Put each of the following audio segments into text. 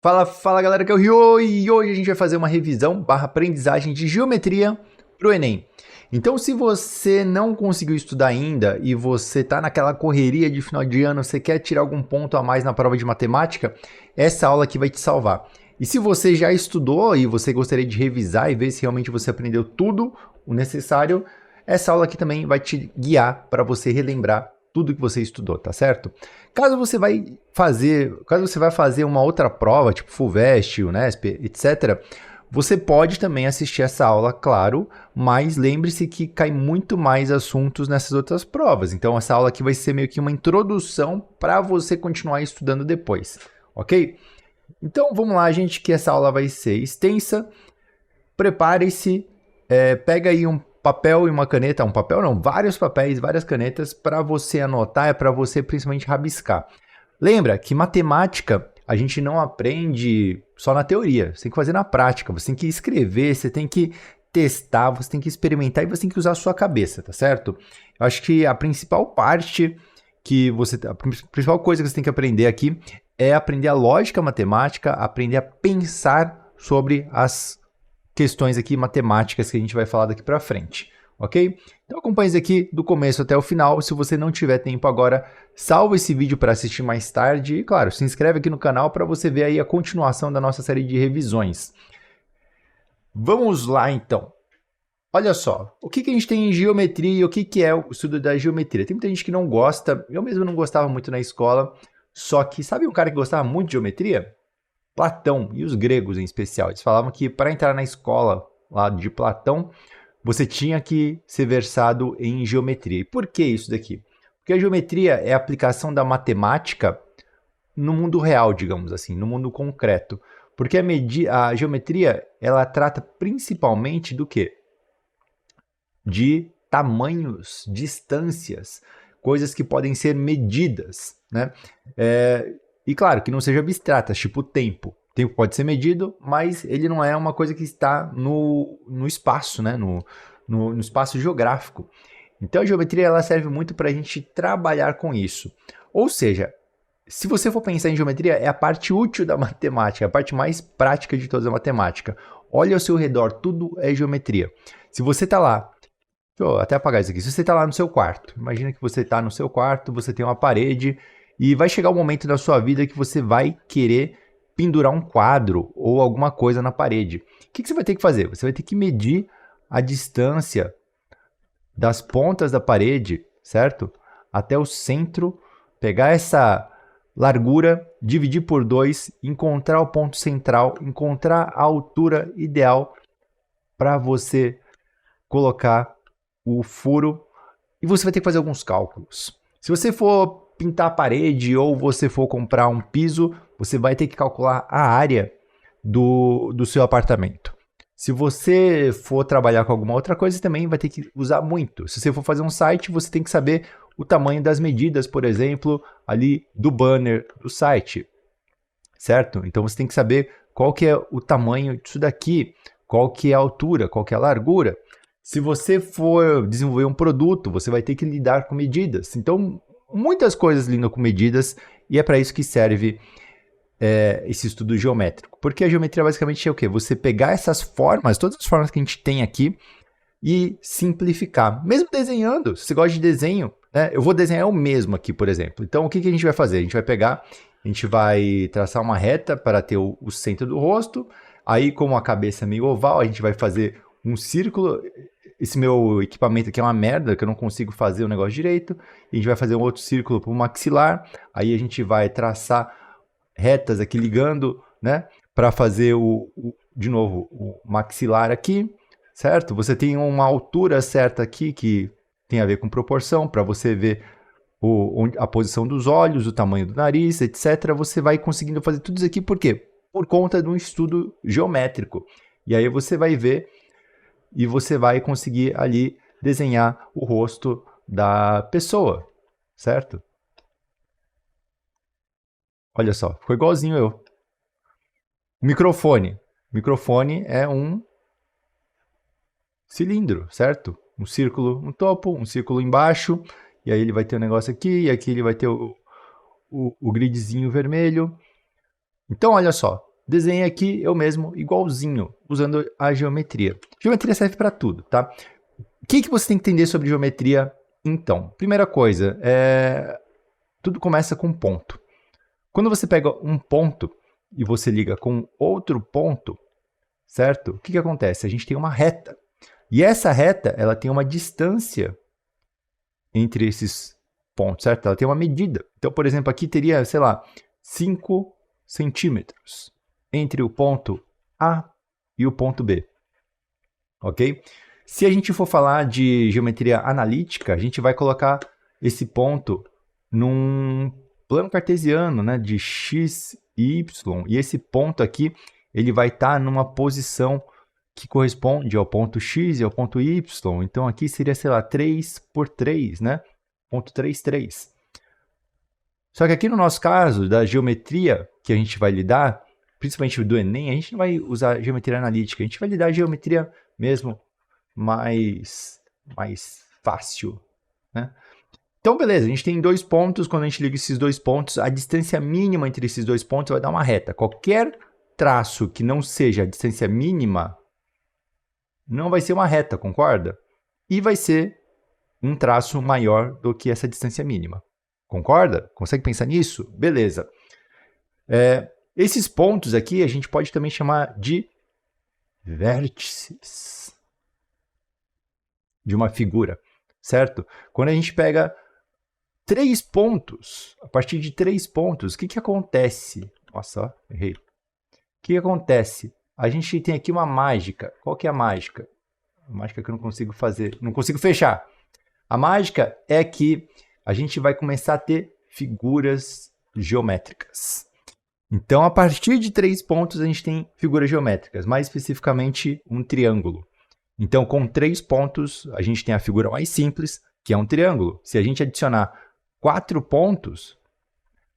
Fala galera, que é o Ryo e hoje a gente vai fazer uma revisão barra aprendizagem de geometria para o Enem. Então, se você não conseguiu estudar ainda e você está naquela correria de final de ano, você quer tirar algum ponto a mais na prova de matemática, essa aula aqui vai te salvar. E se você já estudou e você gostaria de revisar e ver se realmente você aprendeu tudo o necessário, essa aula aqui também vai te guiar para você relembrar tudo que você estudou, tá certo? Caso você vai fazer uma outra prova, tipo FUVEST, Unesp, etc., você pode também assistir essa aula, claro, mas lembre-se que cai muito mais assuntos nessas outras provas. Então essa aula aqui vai ser meio que uma introdução para você continuar estudando depois, ok? Então vamos lá, gente, que essa aula vai ser extensa. Prepare-se, pega aí um papel e uma caneta, um papel não, vários papéis, várias canetas para você anotar, para você principalmente rabiscar. Lembra que matemática a gente não aprende só na teoria, você tem que fazer na prática, você tem que escrever, você tem que testar, você tem que experimentar e você tem que usar a sua cabeça, tá certo? Eu acho que a principal parte a principal coisa que você tem que aprender aqui é aprender a lógica matemática, aprender a pensar sobre as questões aqui matemáticas que a gente vai falar daqui para frente, ok? Então acompanhe isso aqui do começo até o final. Se você não tiver tempo agora, salva esse vídeo para assistir mais tarde e, claro, se inscreve aqui no canal para você ver aí a continuação da nossa série de revisões. Vamos lá, então. Olha só, o que a gente tem em geometria e o que é o estudo da geometria? Tem muita gente que não gosta, eu mesmo não gostava muito na escola, só que sabe um cara que gostava muito de geometria? Platão e os gregos em especial. Eles falavam que para entrar na escola lá de Platão, você tinha que ser versado em geometria. E por que isso daqui? Porque a geometria é a aplicação da matemática no mundo real, digamos assim, no mundo concreto. Porque a geometria, ela trata principalmente do quê? De tamanhos, distâncias, coisas que podem ser medidas, né? E claro, que não seja abstratas, tipo o tempo. O tempo pode ser medido, mas ele não é uma coisa que está no espaço, né? No espaço geográfico. Então a geometria ela serve muito para a gente trabalhar com isso. Ou seja, se você for pensar em geometria, é a parte útil da matemática, a parte mais prática de toda a matemática. Olha ao seu redor, tudo é geometria. Se você está lá, deixa eu até apagar isso aqui. Se você está lá no seu quarto, imagina que você está no seu quarto, você tem uma parede e vai chegar um momento da sua vida que você vai querer pendurar um quadro ou alguma coisa na parede. O que você vai ter que fazer? Você vai ter que medir a distância das pontas da parede, certo? Até o centro, pegar essa largura, dividir por 2, encontrar o ponto central, encontrar a altura ideal para você colocar o furo e você vai ter que fazer alguns cálculos. Se você for pintar a parede ou você for comprar um piso, você vai ter que calcular a área do seu apartamento. Se você for trabalhar com alguma outra coisa, também vai ter que usar muito. Se você for fazer um site, você tem que saber o tamanho das medidas, por exemplo, ali do banner do site, certo? Então você tem que saber qual que é o tamanho disso daqui, qual que é a altura, qual que é a largura. Se você for desenvolver um produto, você vai ter que lidar com medidas. Então, muitas coisas lidam com medidas e é para isso que serve esse estudo geométrico. Porque a geometria basicamente é o quê? Você pegar essas formas, todas as formas que a gente tem aqui e simplificar. Mesmo desenhando, se você gosta de desenho, né? Eu vou desenhar eu mesmo aqui, por exemplo. Então, o que a gente vai fazer? A gente vai pegar, a gente vai traçar uma reta para ter o centro do rosto. Aí, como a cabeça é meio oval, a gente vai fazer um círculo. Esse meu equipamento aqui é uma merda, que eu não consigo fazer o negócio direito. A gente vai fazer um outro círculo para o maxilar. Aí a gente vai traçar retas aqui ligando, né? Para fazer de novo, o maxilar aqui, certo? Você tem uma altura certa aqui que tem a ver com proporção, para você ver a posição dos olhos, o tamanho do nariz, etc. Você vai conseguindo fazer tudo isso aqui, por quê? Por conta de um estudo geométrico. E aí você vai ver e você vai conseguir ali desenhar o rosto da pessoa, certo? Olha só, ficou igualzinho eu. O microfone. O microfone é um cilindro, certo? Um círculo no topo, um círculo embaixo, e aí ele vai ter um negócio aqui, e aqui ele vai ter o gridzinho vermelho. Então, olha só, desenhei aqui eu mesmo, igualzinho, usando a geometria. Geometria serve para tudo, tá? O que você tem que entender sobre geometria, então? Primeira coisa, tudo começa com um ponto. Quando você pega um ponto e você liga com outro ponto, certo? O que acontece? A gente tem uma reta. E essa reta, ela tem uma distância entre esses pontos, certo? Ela tem uma medida. Então, por exemplo, aqui teria, sei lá, 5 centímetros entre o ponto A e o ponto B, ok? Se a gente for falar de geometria analítica, a gente vai colocar esse ponto num plano cartesiano, né, de x e y, e esse ponto aqui, ele vai estar numa posição que corresponde ao ponto x e ao ponto y, então aqui seria, sei lá, 3 por 3, né, ponto 3, 3. Só que aqui no nosso caso, da geometria que a gente vai lidar, principalmente do Enem, a gente não vai usar geometria analítica, a gente vai lidar a geometria mesmo mais fácil, né? Então, beleza, a gente tem 2 pontos, quando a gente liga esses 2 pontos, a distância mínima entre esses 2 pontos vai dar uma reta. Qualquer traço que não seja a distância mínima não vai ser uma reta, concorda? E vai ser um traço maior do que essa distância mínima. Concorda? Consegue pensar nisso? Beleza. Esses pontos aqui a gente pode também chamar de vértices de uma figura, certo? Quando a gente pega 3 pontos, a partir de 3 pontos, o que acontece? Nossa, errei. O que acontece? A gente tem aqui uma mágica. Qual que é a mágica? A mágica que eu não consigo fazer, não consigo fechar. A mágica é que a gente vai começar a ter figuras geométricas. Então, a partir de 3 pontos, a gente tem figuras geométricas, mais especificamente um triângulo. Então, com 3 pontos, a gente tem a figura mais simples, que é um triângulo. Se a gente adicionar 4 pontos,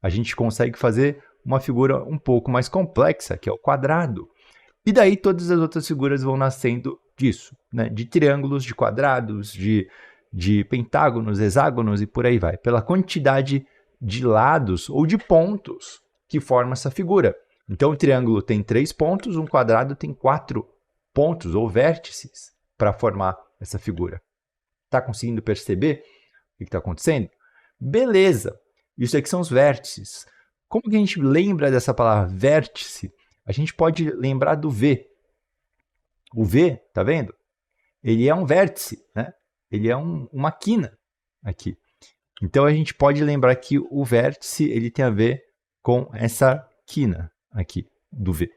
a gente consegue fazer uma figura um pouco mais complexa, que é o quadrado. E daí todas as outras figuras vão nascendo disso, né? De triângulos, de quadrados, de pentágonos, hexágonos e por aí vai. Pela quantidade de lados ou de pontos que forma essa figura. Então, o triângulo tem 3 pontos, um quadrado tem 4 pontos ou vértices para formar essa figura. Está conseguindo perceber o que está acontecendo? Beleza, isso aqui são os vértices. Como que a gente lembra dessa palavra vértice? A gente pode lembrar do V. O V, tá vendo? Ele é um vértice, né? Ele é uma quina aqui. Então, a gente pode lembrar que o vértice ele tem a ver com essa quina aqui do V.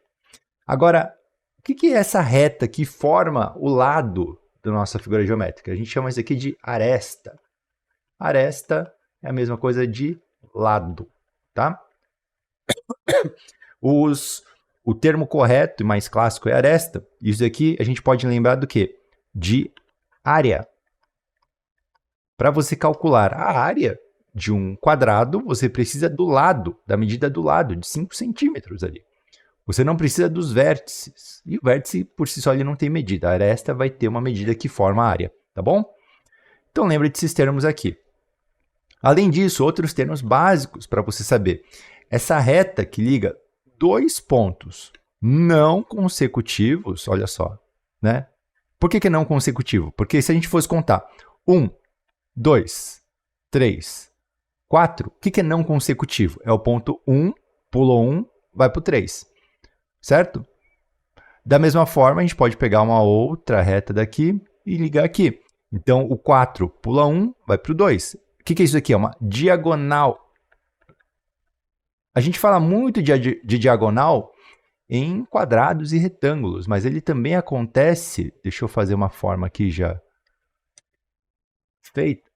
Agora, o que é essa reta que forma o lado da nossa figura geométrica? A gente chama isso aqui de aresta. Aresta é a mesma coisa de lado, tá? O termo correto e mais clássico é aresta. Isso aqui a gente pode lembrar do quê? De área. Para você calcular a área de um quadrado, você precisa do lado, da medida do lado, de 5 centímetros ali. Você não precisa dos vértices. E o vértice, por si só, ele não tem medida. A aresta vai ter uma medida que forma a área, tá bom? Então, lembre desses termos aqui. Além disso, outros termos básicos para você saber. Essa reta que liga 2 pontos não consecutivos, olha só, né? Por que não consecutivo? Porque se a gente fosse contar 1, 2, 3, 4, o que é não consecutivo? É o ponto 1, pulou 1, vai para o 3, certo? Da mesma forma, a gente pode pegar uma outra reta daqui e ligar aqui. Então, o 4 pula 1, vai para o 2. O que é isso aqui? É uma diagonal. A gente fala muito de diagonal em quadrados e retângulos, mas ele também acontece... Deixa eu fazer uma forma aqui já feita,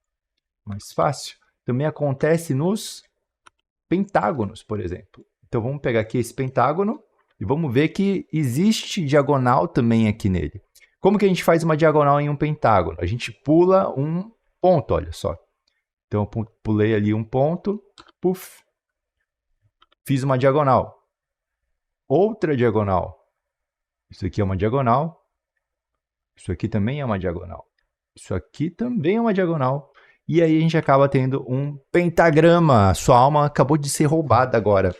mais fácil. Também acontece nos pentágonos, por exemplo. Então, vamos pegar aqui esse pentágono e vamos ver que existe diagonal também aqui nele. Como que a gente faz uma diagonal em um pentágono? A gente pula um ponto, olha só. Então, eu pulei ali um ponto, puf, fiz uma diagonal. Outra diagonal. Isso aqui é uma diagonal. Isso aqui também é uma diagonal. Isso aqui também é uma diagonal. E aí a gente acaba tendo um pentagrama. Sua alma acabou de ser roubada agora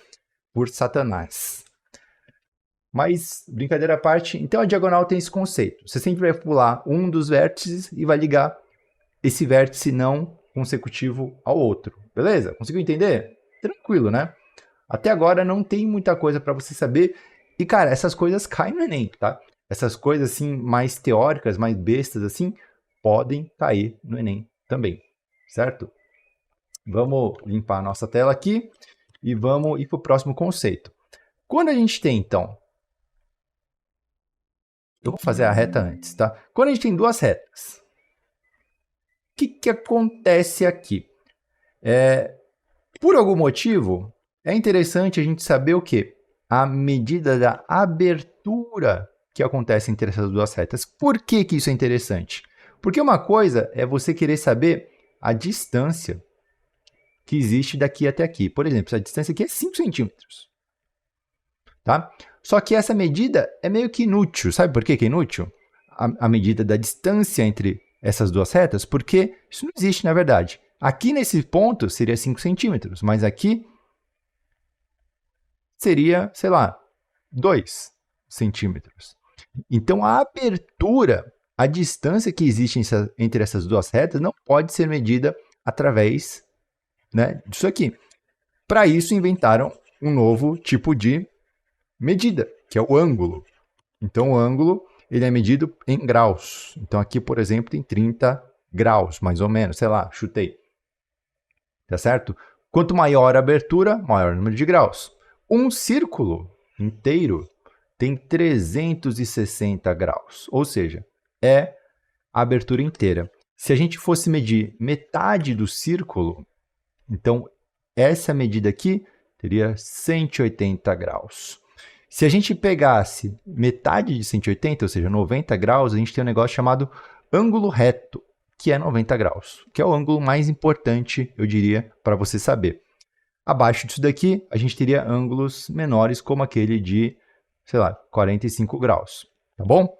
por Satanás. Mas, brincadeira à parte, então a diagonal tem esse conceito. Você sempre vai pular um dos vértices e vai ligar esse vértice não consecutivo ao outro. Beleza? Conseguiu entender? Tranquilo, né? Até agora não tem muita coisa para você saber. E, cara, essas coisas caem no Enem, tá? Essas coisas, assim, mais teóricas, mais bestas, assim, podem cair no Enem também, certo? Vamos limpar a nossa tela aqui e vamos ir para o próximo conceito. Quando a gente tem, então... Eu vou fazer a reta antes, tá? Quando a gente tem duas retas, o que acontece aqui? Por algum motivo, é interessante a gente saber o quê? A medida da abertura que acontece entre essas duas retas. Por que isso é interessante? Porque uma coisa é você querer saber a distância que existe daqui até aqui. Por exemplo, a distância aqui é 5 centímetros. Tá? Só que essa medida é meio que inútil. Sabe por que é inútil? A medida da distância entre essas duas retas, porque isso não existe na verdade. Aqui nesse ponto seria 5 centímetros, mas aqui seria, sei lá, 2 centímetros. Então, a abertura, a distância que existe entre essas duas retas não pode ser medida através, né, disso aqui. Para isso, inventaram um novo tipo de medida, que é o ângulo. Então, o ângulo ele é medido em graus. Então, aqui, por exemplo, tem 30 graus, mais ou menos, sei lá, chutei. Tá certo? Quanto maior a abertura, maior o número de graus. Um círculo inteiro tem 360 graus, ou seja, é a abertura inteira. Se a gente fosse medir metade do círculo, então essa medida aqui teria 180 graus. Se a gente pegasse metade de 180, ou seja, 90 graus, a gente tem um negócio chamado ângulo reto, que é 90 graus, que é o ângulo mais importante, eu diria, para você saber. Abaixo disso daqui, a gente teria ângulos menores, como aquele de, sei lá, 45 graus, tá bom?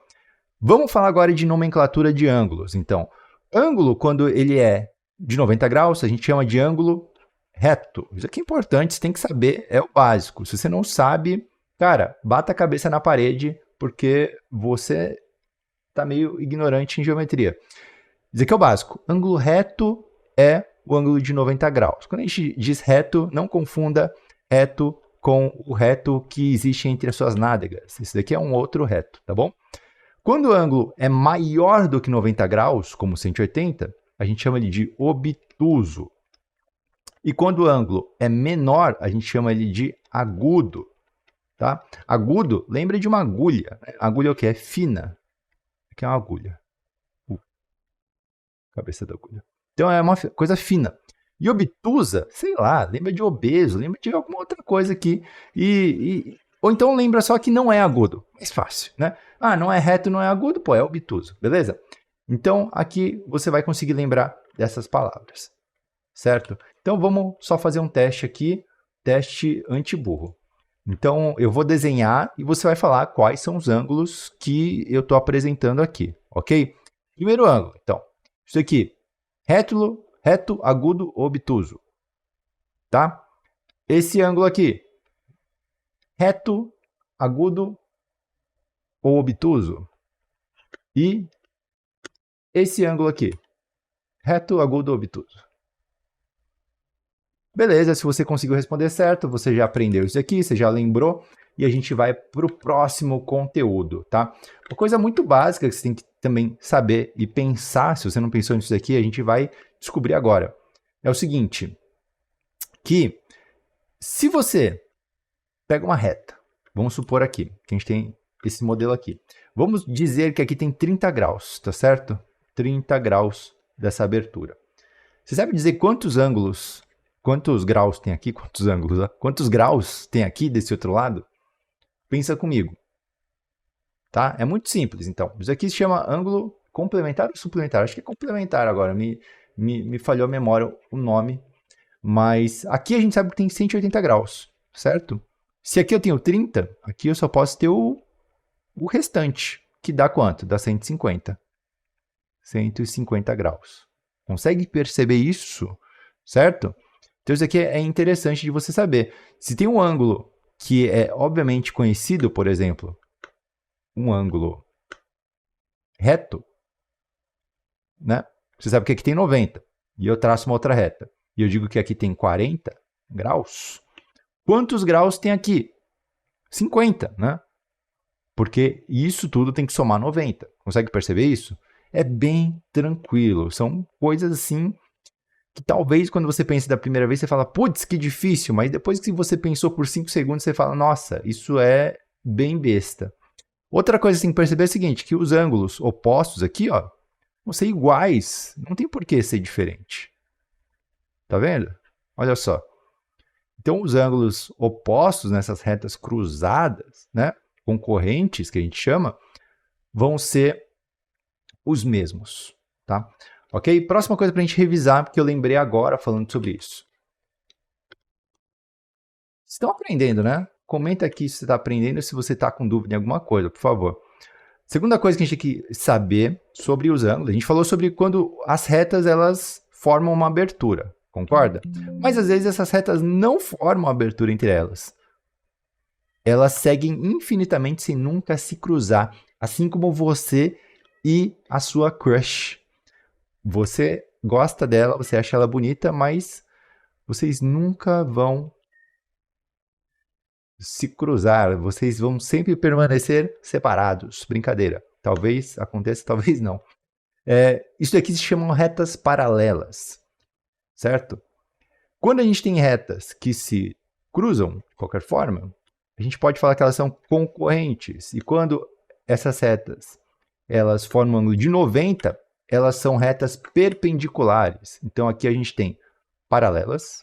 Vamos falar agora de nomenclatura de ângulos. Então, ângulo, quando ele é de 90 graus, a gente chama de ângulo reto. Isso aqui é importante, você tem que saber, é o básico. Se você não sabe, cara, bata a cabeça na parede, porque você está meio ignorante em geometria. Isso aqui é o básico. Ângulo reto é o ângulo de 90 graus. Quando a gente diz reto, não confunda reto com o reto que existe entre as suas nádegas. Esse daqui é um outro reto, tá bom? Quando o ângulo é maior do que 90 graus, como 180, a gente chama ele de obtuso. E quando o ângulo é menor, a gente chama ele de agudo. Tá? Agudo, lembra de uma agulha. Agulha é o que? É fina. Aqui é uma agulha. Cabeça da agulha. Então é uma coisa fina. E obtusa, sei lá, lembra de obeso, lembra de alguma outra coisa aqui. Ou então lembra só que não é agudo. Mais fácil, né? Ah, não é reto, não é agudo, pô, é obtuso, beleza? Então aqui você vai conseguir lembrar dessas palavras, certo? Então vamos só fazer um teste aqui, teste anti-burro. Então eu vou desenhar e você vai falar quais são os ângulos que eu estou apresentando aqui, ok? Primeiro ângulo, então, isso aqui, reto, agudo, obtuso, tá? Esse ângulo aqui, reto, agudo ou obtuso. E esse ângulo aqui, reto, agudo, obtuso. Beleza, se você conseguiu responder certo, você já aprendeu isso aqui, você já lembrou, e a gente vai para o próximo conteúdo, tá? Uma coisa muito básica que você tem que também saber e pensar, se você não pensou nisso daqui, a gente vai descobrir agora. É o seguinte, que se você pega uma reta, vamos supor aqui, que a gente tem esse modelo aqui. Vamos dizer que aqui tem 30 graus, tá certo? 30 graus dessa abertura. Você sabe dizer quantos graus tem aqui? Quantos ângulos? Quantos graus tem aqui desse outro lado? Pensa comigo. Tá? É muito simples, então. Isso aqui se chama ângulo complementar ou suplementar? Acho que é complementar agora. Me falhou a memória o nome. Mas aqui a gente sabe que tem 180 graus, certo? Se aqui eu tenho 30, aqui eu só posso ter o restante, que dá quanto? Dá 150. 150 graus. Consegue perceber isso? Certo? Então isso aqui é interessante de você saber. Se tem um ângulo que é obviamente conhecido, por exemplo, um ângulo reto, né? Você sabe que aqui tem 90, e eu traço uma outra reta, e eu digo que aqui tem 40 graus. Quantos graus tem aqui? 50, né? Porque isso tudo tem que somar 90. Consegue perceber isso? É bem tranquilo. São coisas assim que talvez quando você pense da primeira vez, você fala, putz, que difícil. Mas depois que você pensou por 5 segundos, você fala, nossa, isso é bem besta. Outra coisa que você tem que perceber é o seguinte, que os ângulos opostos aqui, ó, vão ser iguais. Não tem por que ser diferente. Tá vendo? Olha só. Então, os ângulos opostos nessas retas cruzadas, né, concorrentes, que a gente chama, vão ser os mesmos, tá? Ok? Próxima coisa para a gente revisar, porque eu lembrei agora falando sobre isso. Estão aprendendo, né? Comenta aqui se você está aprendendo e se você está com dúvida em alguma coisa, por favor. Segunda coisa que a gente tem que saber sobre os ângulos, a gente falou sobre quando as retas elas formam uma abertura, concorda? Mas às vezes essas retas não formam abertura entre elas. Elas seguem infinitamente sem nunca se cruzar, assim como você e a sua crush. Você gosta dela, você acha ela bonita, mas vocês nunca vão se cruzar, vocês vão sempre permanecer separados. Brincadeira. Talvez aconteça, talvez não. Isso aqui se chamam retas paralelas, certo? Quando a gente tem retas que se cruzam de qualquer forma, a gente pode falar que elas são concorrentes. E quando essas retas elas formam um ângulo de 90, elas são retas perpendiculares. Então aqui a gente tem paralelas,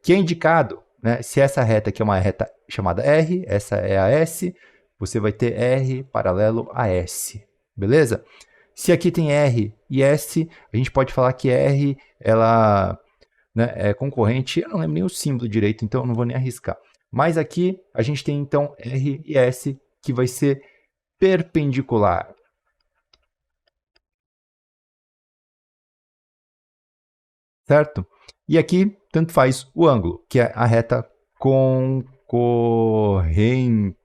que é indicado, né? Se essa reta aqui é uma reta chamada R, essa é a S, você vai ter R paralelo a S, beleza? Se aqui tem R e S, a gente pode falar que R ela, né, é concorrente, eu não lembro nem o símbolo direito, então eu não vou nem arriscar. Mas aqui a gente tem então R e S, que vai ser perpendicular. Certo? E aqui, tanto faz o ângulo, que é a reta concorrente.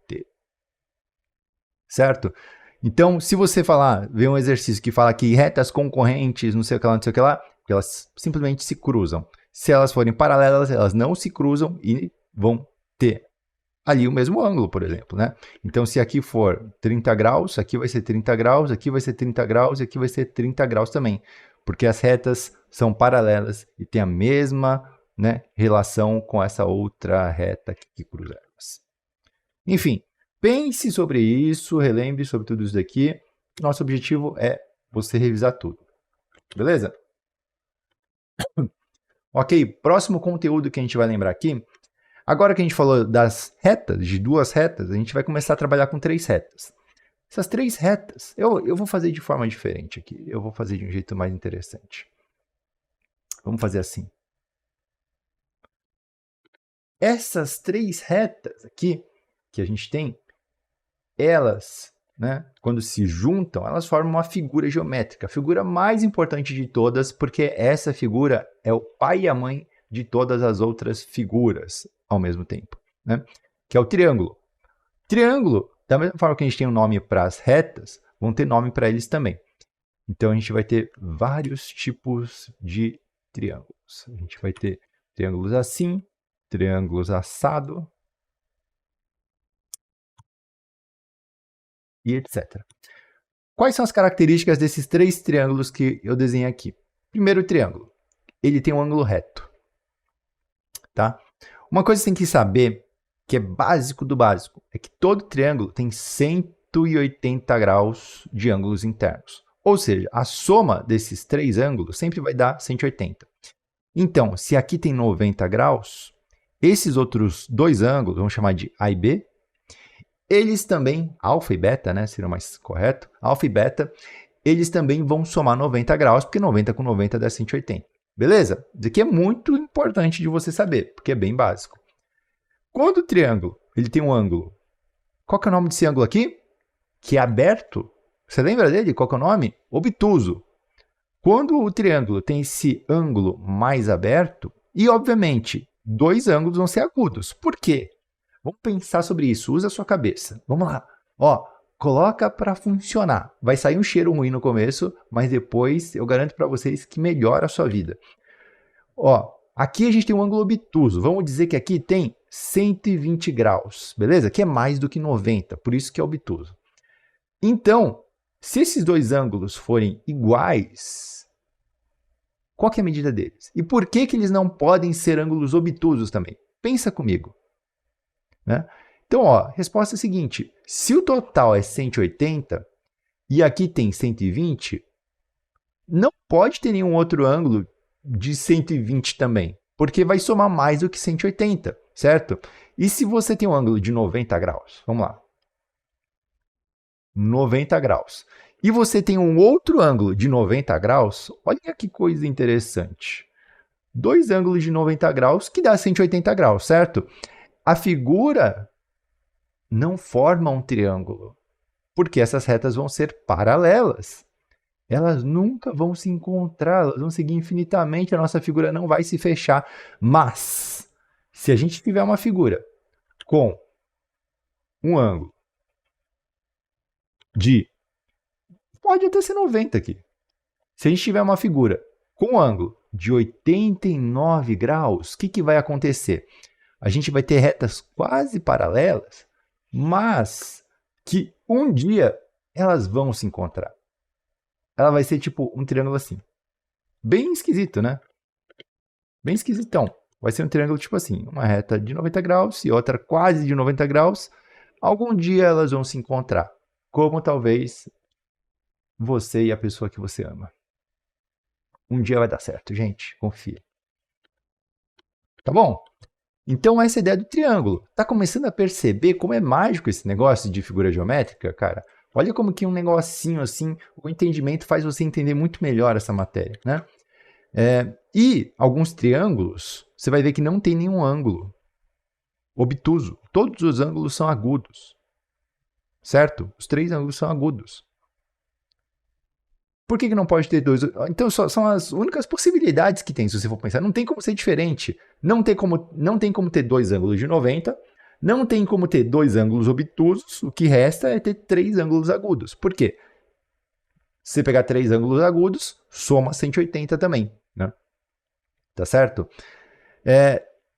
Certo? Então, se você ver um exercício que fala que retas concorrentes, não sei o que lá, não sei o que lá, elas simplesmente se cruzam. Se elas forem paralelas, elas não se cruzam e vão ter ali o mesmo ângulo, por exemplo, né? Então, se aqui for 30 graus, aqui vai ser 30 graus, aqui vai ser 30 graus e aqui vai ser 30 graus também. Porque as retas são paralelas e têm a mesma, né, relação com essa outra reta que cruza elas. Enfim, pense sobre isso, relembre sobre tudo isso daqui. Nosso objetivo é você revisar tudo. Beleza? Ok, próximo conteúdo que a gente vai lembrar aqui. Agora que a gente falou das retas, de duas retas, a gente vai começar a trabalhar com 3 retas. Essas 3 retas, eu vou fazer de forma diferente aqui. Eu vou fazer de um jeito mais interessante. Vamos fazer assim. Essas 3 retas aqui, que a gente tem, elas, né, quando se juntam, elas formam uma figura geométrica. A figura mais importante de todas, porque essa figura é o pai e a mãe de todas as outras figuras ao mesmo tempo, né? Que é o triângulo. Triângulo, da mesma forma que a gente tem um nome para as retas, vão ter nome para eles também. Então a gente vai ter vários tipos de triângulos. A gente vai ter triângulos assim, triângulos assado e etc. Quais são as características desses 3 triângulos que eu desenhei aqui? Primeiro triângulo, ele tem um ângulo reto, tá? Uma coisa que você tem que saber, que é básico do básico, é que todo triângulo tem 180 graus de ângulos internos. Ou seja, a soma desses 3 ângulos sempre vai dar 180. Então, se aqui tem 90 graus, esses outros 2 ângulos, vamos chamar de A e B, eles também, alfa e beta, né, seria mais correto, alfa e beta, eles também vão somar 90 graus, porque 90 com 90 dá 180. Beleza? Isso aqui é muito importante de você saber, porque é bem básico. Quando o triângulo ele tem um ângulo, qual que é o nome desse ângulo aqui? Que é aberto. Você lembra dele? Qual que é o nome? Obtuso. Quando o triângulo tem esse ângulo mais aberto, e obviamente dois ângulos vão ser agudos. Por quê? Vamos pensar sobre isso. Usa a sua cabeça. Vamos lá. Ó, coloca para funcionar. Vai sair um cheiro ruim no começo, mas depois eu garanto para vocês que melhora a sua vida. Ó, aqui a gente tem um ângulo obtuso. Vamos dizer que aqui tem 120 graus, beleza? Que é mais do que 90, por isso que é obtuso. Então, se esses dois ângulos forem iguais, qual que é a medida deles? E por que que eles não podem ser ângulos obtusos também? Pensa comigo. Né? Então, ó, a resposta é a seguinte. Se o total é 180 e aqui tem 120, não pode ter nenhum outro ângulo de 120 também, porque vai somar mais do que 180, certo? E se você tem um ângulo de 90 graus? Vamos lá. 90 graus. E você tem um outro ângulo de 90 graus, olha que coisa interessante. Dois ângulos de 90 graus que dá 180 graus, certo? A figura não forma um triângulo, porque essas retas vão ser paralelas. Elas nunca vão se encontrar, elas vão seguir infinitamente, a nossa figura não vai se fechar. Mas, se a gente tiver uma figura com um ângulo de... pode até ser 90 aqui. Se a gente tiver uma figura com um ângulo de 89 graus, o que vai acontecer? A gente vai ter retas quase paralelas, mas que um dia elas vão se encontrar. Ela vai ser tipo um triângulo assim. Bem esquisito, né? Bem esquisitão. Vai ser um triângulo tipo assim, uma reta de 90 graus e outra quase de 90 graus. Algum dia elas vão se encontrar. Como talvez você e a pessoa que você ama. Um dia vai dar certo, gente. Confia. Tá bom? Então essa é a ideia do triângulo. Tá começando a perceber como é mágico esse negócio de figura geométrica, cara? Olha como que um negocinho assim, o entendimento faz você entender muito melhor essa matéria, né? E alguns triângulos, você vai ver que não tem nenhum ângulo obtuso. Todos os ângulos são agudos, certo? Os três ângulos são agudos. Por que não pode ter dois? Então, são as únicas possibilidades que tem, se você for pensar. Não tem como ser diferente. Não tem como ter dois ângulos de 90, não tem como ter dois ângulos obtusos, o que resta é ter três ângulos agudos. Por quê? Se você pegar três ângulos agudos, soma 180 também, né? Tá certo?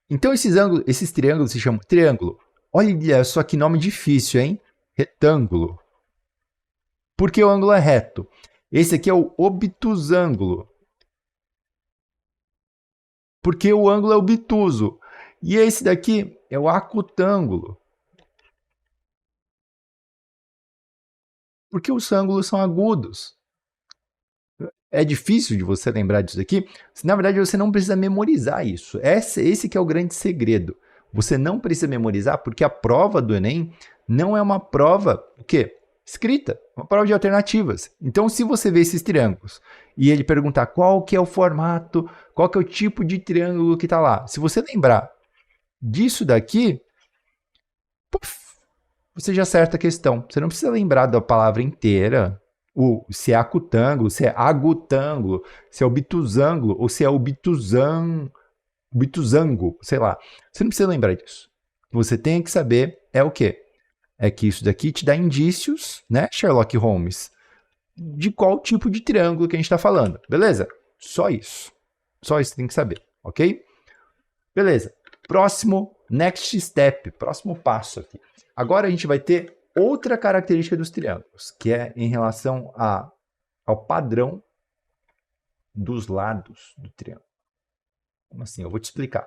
Então, esses triângulos se chamam triângulo. Olha só que nome difícil, hein? Retângulo. Porque o ângulo é reto. Esse aqui é o obtusângulo. Porque o ângulo é obtuso. E esse daqui é o acutângulo. Porque os ângulos são agudos. É difícil de você lembrar disso aqui. Na verdade, você não precisa memorizar isso. Esse que é o grande segredo. Você não precisa memorizar porque a prova do Enem não é uma prova, o quê? Escrita, uma prova de alternativas. Então, se você vê esses triângulos e ele perguntar qual que é o formato, qual que é o tipo de triângulo que está lá, se você lembrar disso daqui, você já acerta a questão. Você não precisa lembrar da palavra inteira, se é acutângulo, se é agutângulo, se é obtusângulo ou se é obtusango, sei lá. Você não precisa lembrar disso. O que você tem que saber é o quê? É que isso daqui te dá indícios, né, Sherlock Holmes, de qual tipo de triângulo que a gente está falando, beleza? Só isso. Só isso você tem que saber, ok? Beleza. Próximo, next step, próximo passo aqui. Agora a gente vai ter outra característica dos triângulos, que é em relação ao padrão dos lados do triângulo. Como assim? Eu vou te explicar.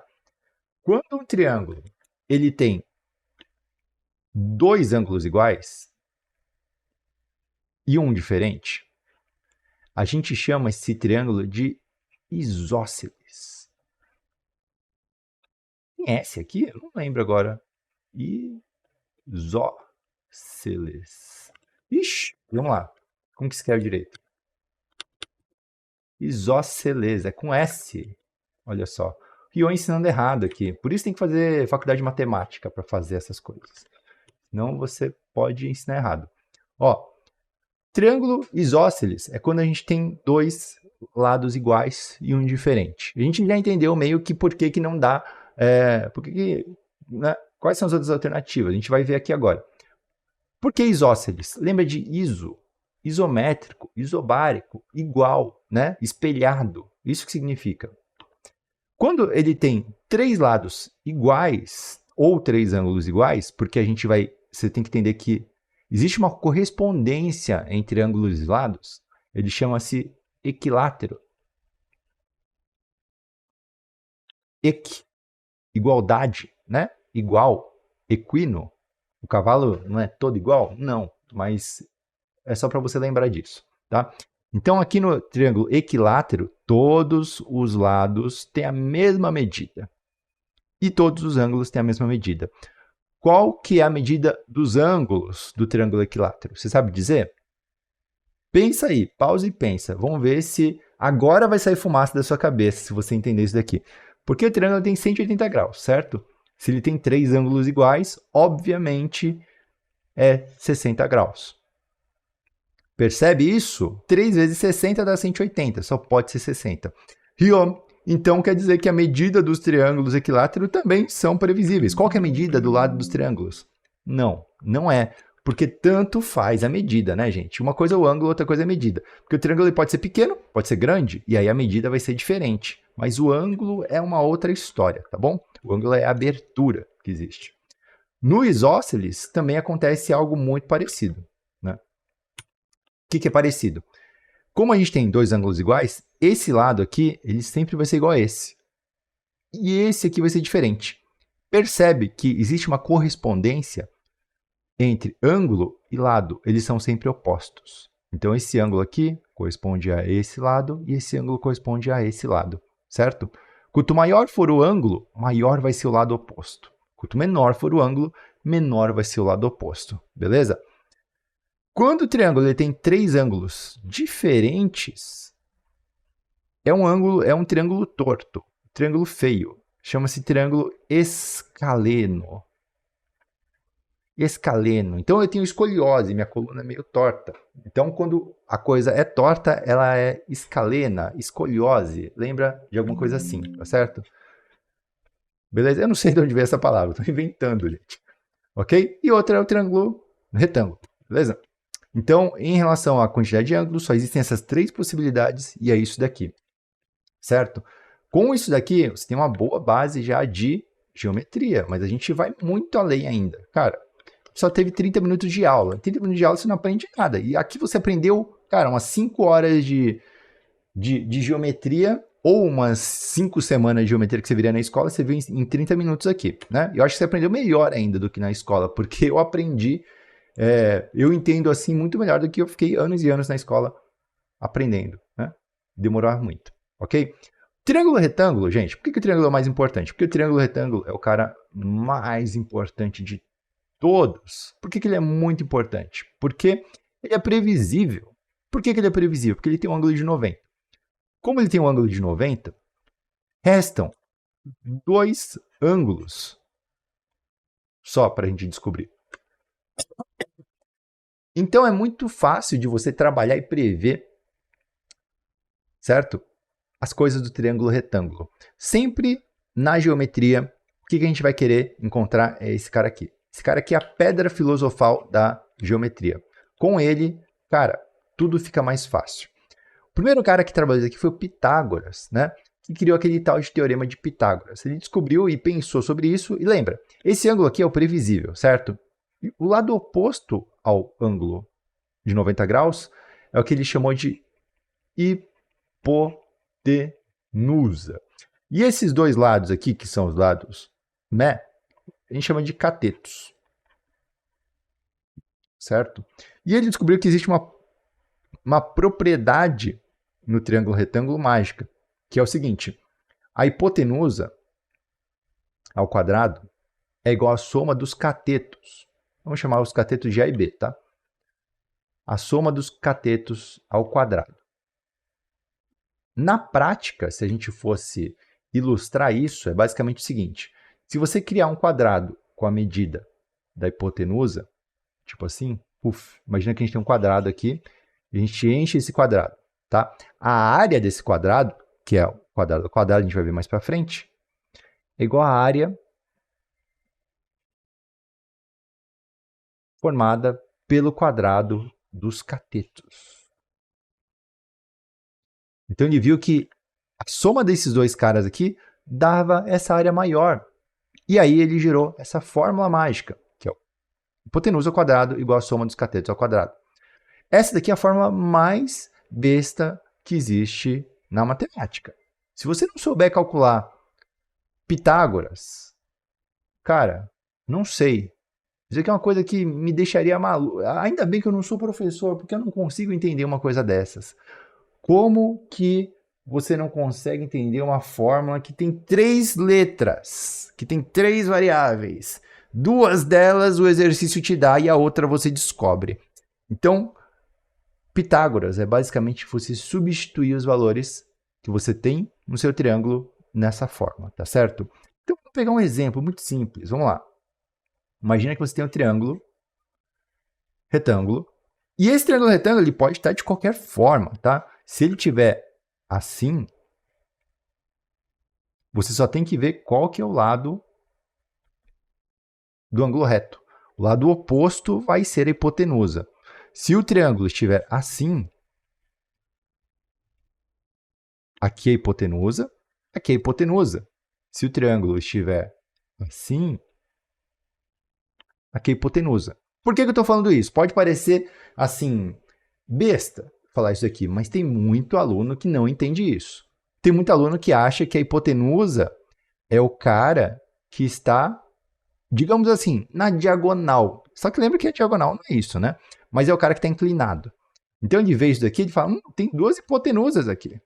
Quando um triângulo ele tem dois ângulos iguais e um diferente, a gente chama esse triângulo de isósceles. Tem esse aqui? Eu não lembro agora. Isósceles. Ixi, vamos lá. Como que escreve direito? Isósceles, é com S. Olha só. E eu ensinando errado aqui. Por isso tem que fazer faculdade de matemática para fazer essas coisas. Senão você pode ensinar errado. Ó, triângulo isósceles é quando a gente tem dois lados iguais e um diferente. A gente já entendeu meio que por que não dá Né? Quais são as outras alternativas? A gente vai ver aqui agora. Por que isósceles? Lembra de iso, isométrico, isobárico, igual, né? Espelhado. Isso que significa. Quando ele tem três lados iguais ou três ângulos iguais, porque você tem que entender que existe uma correspondência entre ângulos e lados, ele chama-se equilátero. Igualdade, né? Igual, equino. O cavalo não é todo igual? Não, mas é só para você lembrar disso, tá? Então, aqui no triângulo equilátero, todos os lados têm a mesma medida. E todos os ângulos têm a mesma medida. Qual que é a medida dos ângulos do triângulo equilátero? Você sabe dizer? Pensa aí, pausa e pensa. Vamos ver se agora vai sair fumaça da sua cabeça, se você entender isso daqui. Porque o triângulo tem 180 graus, certo? Se ele tem três ângulos iguais, obviamente é 60 graus. Percebe isso? 3 vezes 60 dá 180, só pode ser 60. Então quer dizer que a medida dos triângulos equiláteros também são previsíveis. Qual que é a medida do lado dos triângulos? Não, não é. Porque tanto faz a medida, né, gente? Uma coisa é o ângulo, outra coisa é a medida. Porque o triângulo pode ser pequeno, pode ser grande, e aí a medida vai ser diferente. Mas o ângulo é uma outra história, tá bom? O ângulo é a abertura que existe. No isósceles também acontece algo muito parecido, né? O que é parecido? Como a gente tem dois ângulos iguais, esse lado aqui, ele sempre vai ser igual a esse. E esse aqui vai ser diferente. Percebe que existe uma correspondência entre ângulo e lado. Eles são sempre opostos. Então, esse ângulo aqui corresponde a esse lado e esse ângulo corresponde a esse lado, certo? Quanto maior for o ângulo, maior vai ser o lado oposto. Quanto menor for o ângulo, menor vai ser o lado oposto, beleza? Quando o triângulo ele tem três ângulos diferentes, é um triângulo torto, triângulo feio. Chama-se triângulo escaleno. Escaleno. Então eu tenho escoliose, minha coluna é meio torta. Então quando a coisa é torta, ela é escalena, escoliose. Lembra de alguma coisa assim, tá certo? Beleza? Eu não sei de onde veio essa palavra, estou inventando, gente. Ok? E outra é o triângulo retângulo, beleza? Então, em relação à quantidade de ângulos, só existem essas três possibilidades e é isso daqui, certo? Com isso daqui, você tem uma boa base já de geometria, mas a gente vai muito além ainda. Cara, só teve 30 minutos de aula. 30 minutos de aula você não aprende nada. E aqui você aprendeu, cara, umas 5 horas de geometria ou umas 5 semanas de geometria que você viria na escola, você viu em 30 minutos aqui, né? Eu acho que você aprendeu melhor ainda do que na escola, porque eu aprendi... eu entendo assim muito melhor do que eu fiquei anos e anos na escola aprendendo, né? Demorou muito, ok? Triângulo retângulo, gente, por que o triângulo é o mais importante? Porque o triângulo retângulo é o cara mais importante de todos. Por que ele é muito importante? Porque ele é previsível. Por que ele é previsível? Porque ele tem um ângulo de 90. Como ele tem um ângulo de 90, restam dois ângulos só para a gente descobrir. Então é muito fácil de você trabalhar e prever, certo? As coisas do triângulo retângulo. Sempre na geometria, o que a gente vai querer encontrar é esse cara aqui. Esse cara aqui é a pedra filosofal da geometria. Com ele, cara, tudo fica mais fácil. O primeiro cara que trabalhou isso aqui foi o Pitágoras, né? Que criou aquele tal de teorema de Pitágoras. Ele descobriu e pensou sobre isso. E lembra, esse ângulo aqui é o previsível, certo? E o lado oposto ao ângulo de 90 graus é o que ele chamou de hipotenusa. E esses dois lados aqui, que são os lados, né, a gente chama de catetos, certo? E ele descobriu que existe uma propriedade no triângulo retângulo mágica, que é o seguinte: a hipotenusa ao quadrado é igual à soma dos catetos. Vamos chamar os catetos de A e B, tá? A soma dos catetos ao quadrado. Na prática, se a gente fosse ilustrar isso, é basicamente o seguinte: se você criar um quadrado com a medida da hipotenusa, tipo assim, imagina que a gente tem um quadrado aqui, e a gente enche esse quadrado, tá? A área desse quadrado, que é o quadrado do quadrado, a gente vai ver mais para frente, é igual à área formada pelo quadrado dos catetos. Então ele viu que a soma desses dois caras aqui dava essa área maior. E aí ele gerou essa fórmula mágica, que é o hipotenusa ao quadrado igual a soma dos catetos ao quadrado. Essa daqui é a fórmula mais besta que existe na matemática. Se você não souber calcular Pitágoras, cara, não sei. Isso aqui é uma coisa que me deixaria maluco. Ainda bem que eu não sou professor, porque eu não consigo entender uma coisa dessas. Como que você não consegue entender uma fórmula que tem 3 letras, que tem 3 variáveis? 2 delas o exercício te dá e a outra você descobre. Então, Pitágoras é basicamente você substituir os valores que você tem no seu triângulo nessa forma, tá certo? Então, vou pegar um exemplo muito simples. Vamos lá. Imagina que você tem um triângulo retângulo. E esse triângulo retângulo ele pode estar de qualquer forma, tá? Se ele tiver assim, você só tem que ver qual que é o lado do ângulo reto. O lado oposto vai ser a hipotenusa. Se o triângulo estiver assim, aqui é a hipotenusa, aqui é a hipotenusa. Se o triângulo estiver assim, aqui é a hipotenusa. Por que eu estou falando isso? Pode parecer, assim, besta falar isso aqui, mas tem muito aluno que não entende isso. Tem muito aluno que acha que a hipotenusa é o cara que está, digamos assim, na diagonal. Só que lembra que a diagonal não é isso, né? Mas é o cara que está inclinado. Então ele vê isso daqui, ele fala, tem 2 hipotenusas aqui.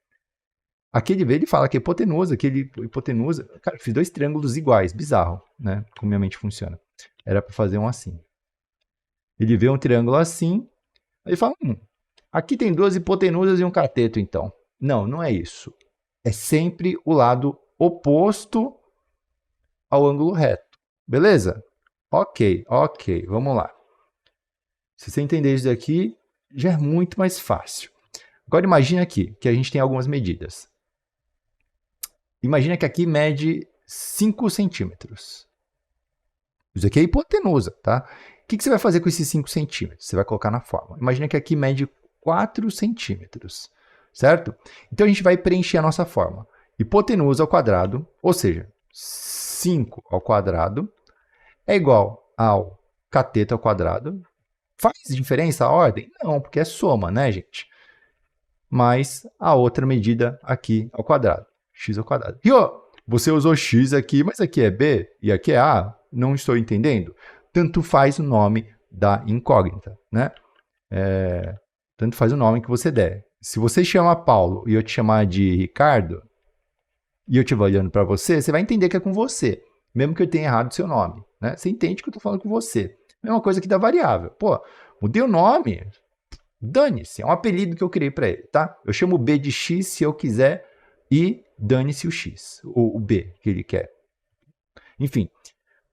Aqui ele vê, ele fala que é hipotenusa, aquele hipotenusa. Cara, fiz 2 triângulos iguais, bizarro, né? Como minha mente funciona. Era para fazer um assim. Ele vê um triângulo assim, aí ele fala, aqui tem 2 hipotenusas e um cateto, então. Não, não é isso. É sempre o lado oposto ao ângulo reto. Beleza? Ok, vamos lá. Se você entender isso daqui, já é muito mais fácil. Agora imagina aqui que a gente tem algumas medidas. Imagina que aqui mede 5 centímetros. Isso aqui é hipotenusa, tá? O que você vai fazer com esses 5 centímetros? Você vai colocar na fórmula. Imagina que aqui mede 4 centímetros, certo? Então a gente vai preencher a nossa fórmula. Hipotenusa ao quadrado, ou seja, 5 ao quadrado, é igual ao cateto ao quadrado. Faz diferença a ordem? Não, porque é soma, né, gente? Mais a outra medida aqui ao quadrado, x ao quadrado. E você usou x aqui, mas aqui é b e aqui é a? Não estou entendendo. Tanto faz o nome da incógnita, né? Tanto faz o nome que você der. Se você chama Paulo e eu te chamar de Ricardo, e eu estiver olhando para você, você vai entender que é com você, mesmo que eu tenha errado o seu nome, né? Você entende que eu estou falando com você. Mesma coisa que da variável. Pô, mudei o nome, dane-se, é um apelido que eu criei para ele, tá? Eu chamo o B de X se eu quiser e dane-se o X, o B que ele quer. Enfim,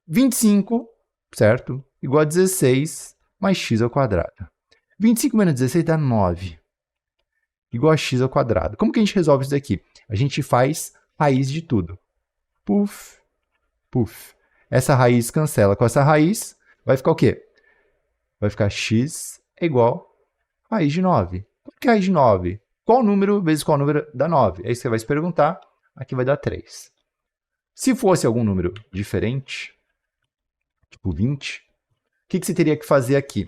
25, certo? Igual a 16 mais X ao quadrado. 25 menos 16 dá 9. Igual a X ao quadrado. Como que a gente resolve isso daqui? A gente faz raiz de tudo. Puf, puf. Essa raiz cancela com essa raiz, vai ficar o quê? Vai ficar X é igual a raiz de 9. Qual que é a raiz de 9? Qual número vezes qual número dá 9? Aí você vai se perguntar, aqui vai dar 3. Se fosse algum número diferente, tipo 20, o que você teria que fazer aqui?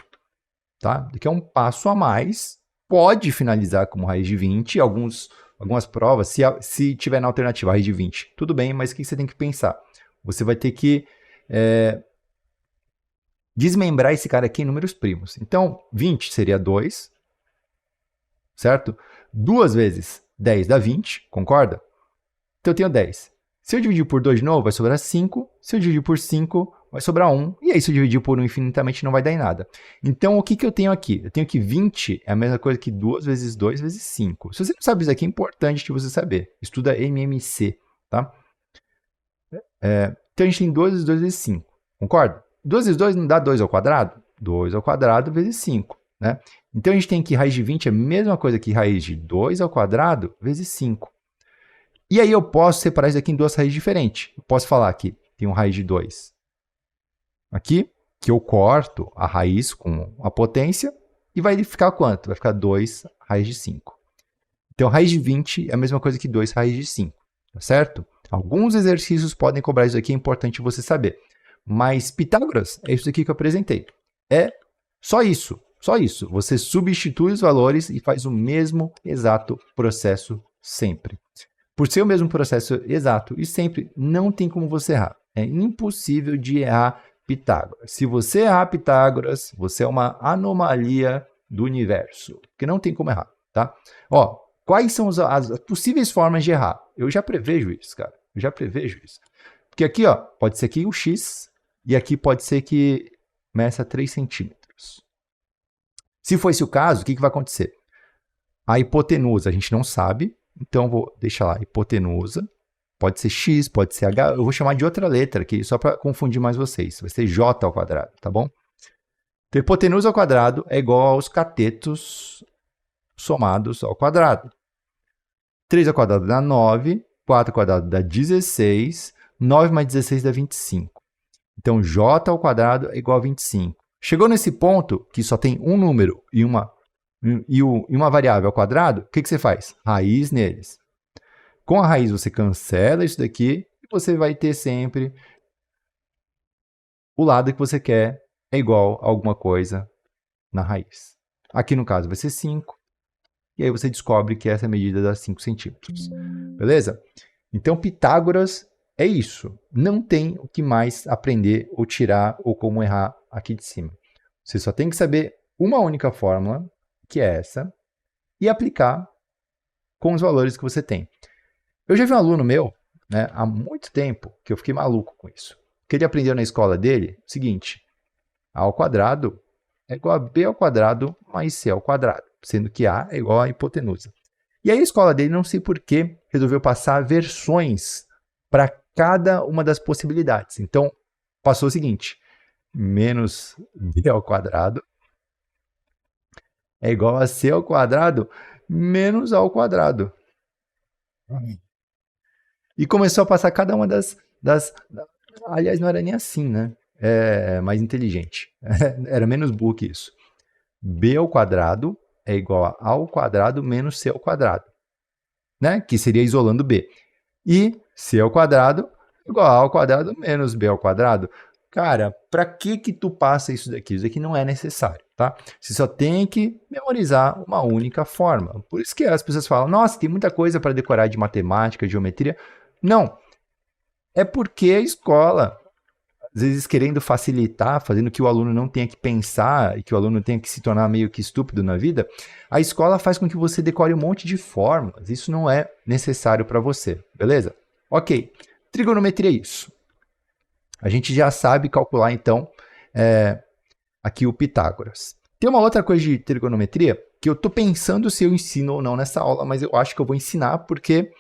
Tá? Aqui é um passo a mais, pode finalizar como raiz de 20, algumas provas, se tiver na alternativa raiz de 20, tudo bem, mas o que você tem que pensar? Você vai ter que desmembrar esse cara aqui em números primos. Então, 20 seria 2, certo? 2 vezes 10 dá 20, concorda? Então eu tenho 10. Se eu dividir por 2 de novo, vai sobrar 5. Se eu dividir por 5, vai sobrar 1. E aí, se eu dividir por 1 infinitamente, não vai dar em nada. Então, o que eu tenho aqui? Eu tenho que 20 é a mesma coisa que 2 vezes 2 vezes 5. Se você não sabe isso aqui, é importante que você saber. Estuda MMC, tá? Então, a gente tem 2 vezes 2 vezes 5. Concorda? 2 vezes 2 não dá 2 ao quadrado? 2 ao quadrado vezes 5, né? Então, a gente tem que raiz de 20 é a mesma coisa que raiz de 2 ao quadrado vezes 5. E aí eu posso separar isso aqui em duas raízes diferentes. Eu posso falar que tem uma raiz de 2 aqui, que eu corto a raiz com a potência, e vai ficar quanto? Vai ficar 2 raiz de 5. Então, raiz de 20 é a mesma coisa que 2 raiz de 5, tá certo? Alguns exercícios podem cobrar isso aqui, é importante você saber. Mas Pitágoras é isso aqui que eu apresentei. É só isso, só isso. Você substitui os valores e faz o mesmo exato processo sempre. Por ser o mesmo processo exato e sempre, não tem como você errar. É impossível de errar Pitágoras. Se você errar Pitágoras, você é uma anomalia do universo, porque não tem como errar, tá? Ó, quais são as possíveis formas de errar? Eu já prevejo isso, cara. Eu já prevejo isso. Porque aqui, ó, pode ser aqui o x e aqui pode ser que meça 3 centímetros. Se for esse o caso, o que vai acontecer? A hipotenusa a gente não sabe, então vou deixar lá, hipotenusa. Pode ser x, pode ser h, eu vou chamar de outra letra aqui, só para confundir mais vocês. Vai ser j ao quadrado, tá bom? Então, hipotenusa ao quadrado é igual aos catetos somados ao quadrado. 3 ao quadrado dá 9, 4 ao quadrado dá 16, 9 mais 16 dá 25. Então, j ao quadrado é igual a 25. Chegou nesse ponto, que só tem um número e uma variável ao quadrado, o que você faz? Raiz neles. Com a raiz você cancela isso daqui e você vai ter sempre o lado que você quer é igual a alguma coisa na raiz. Aqui no caso vai ser 5. E aí você descobre que essa medida dá 5 centímetros. Beleza? Então Pitágoras é isso. Não tem o que mais aprender ou tirar ou como errar aqui de cima. Você só tem que saber uma única fórmula, que é essa, e aplicar com os valores que você tem. Eu já vi um aluno meu, né, há muito tempo, que eu fiquei maluco com isso. Que ele aprendeu na escola dele o seguinte: a ao quadrado é igual a b ao quadrado mais c ao quadrado, sendo que a é igual a hipotenusa. E aí a escola dele, não sei por que, resolveu passar versões para cada uma das possibilidades. Então, passou o seguinte: menos b ao quadrado é igual a c ao quadrado menos a ao quadrado. E começou a passar cada uma aliás, não era nem assim, né? É mais inteligente. Era menos burro que isso. B ao quadrado é igual a ao quadrado menos c ao quadrado, né? Que seria isolando b. E c ao quadrado é igual a ao quadrado menos b ao quadrado. Cara, para que tu passa isso daqui? Isso daqui não é necessário, tá? Você só tem que memorizar uma única forma. Por isso que as pessoas falam: nossa, tem muita coisa para decorar de matemática, de geometria. Não. É porque a escola, às vezes querendo facilitar, fazendo que o aluno não tenha que pensar e que o aluno tenha que se tornar meio que estúpido na vida, a escola faz com que você decore um monte de fórmulas. Isso não é necessário para você, beleza? Ok. Trigonometria é isso. A gente já sabe calcular, então, aqui o Pitágoras. Tem uma outra coisa de trigonometria que eu estou pensando se eu ensino ou não nessa aula, mas eu acho que eu vou ensinar porque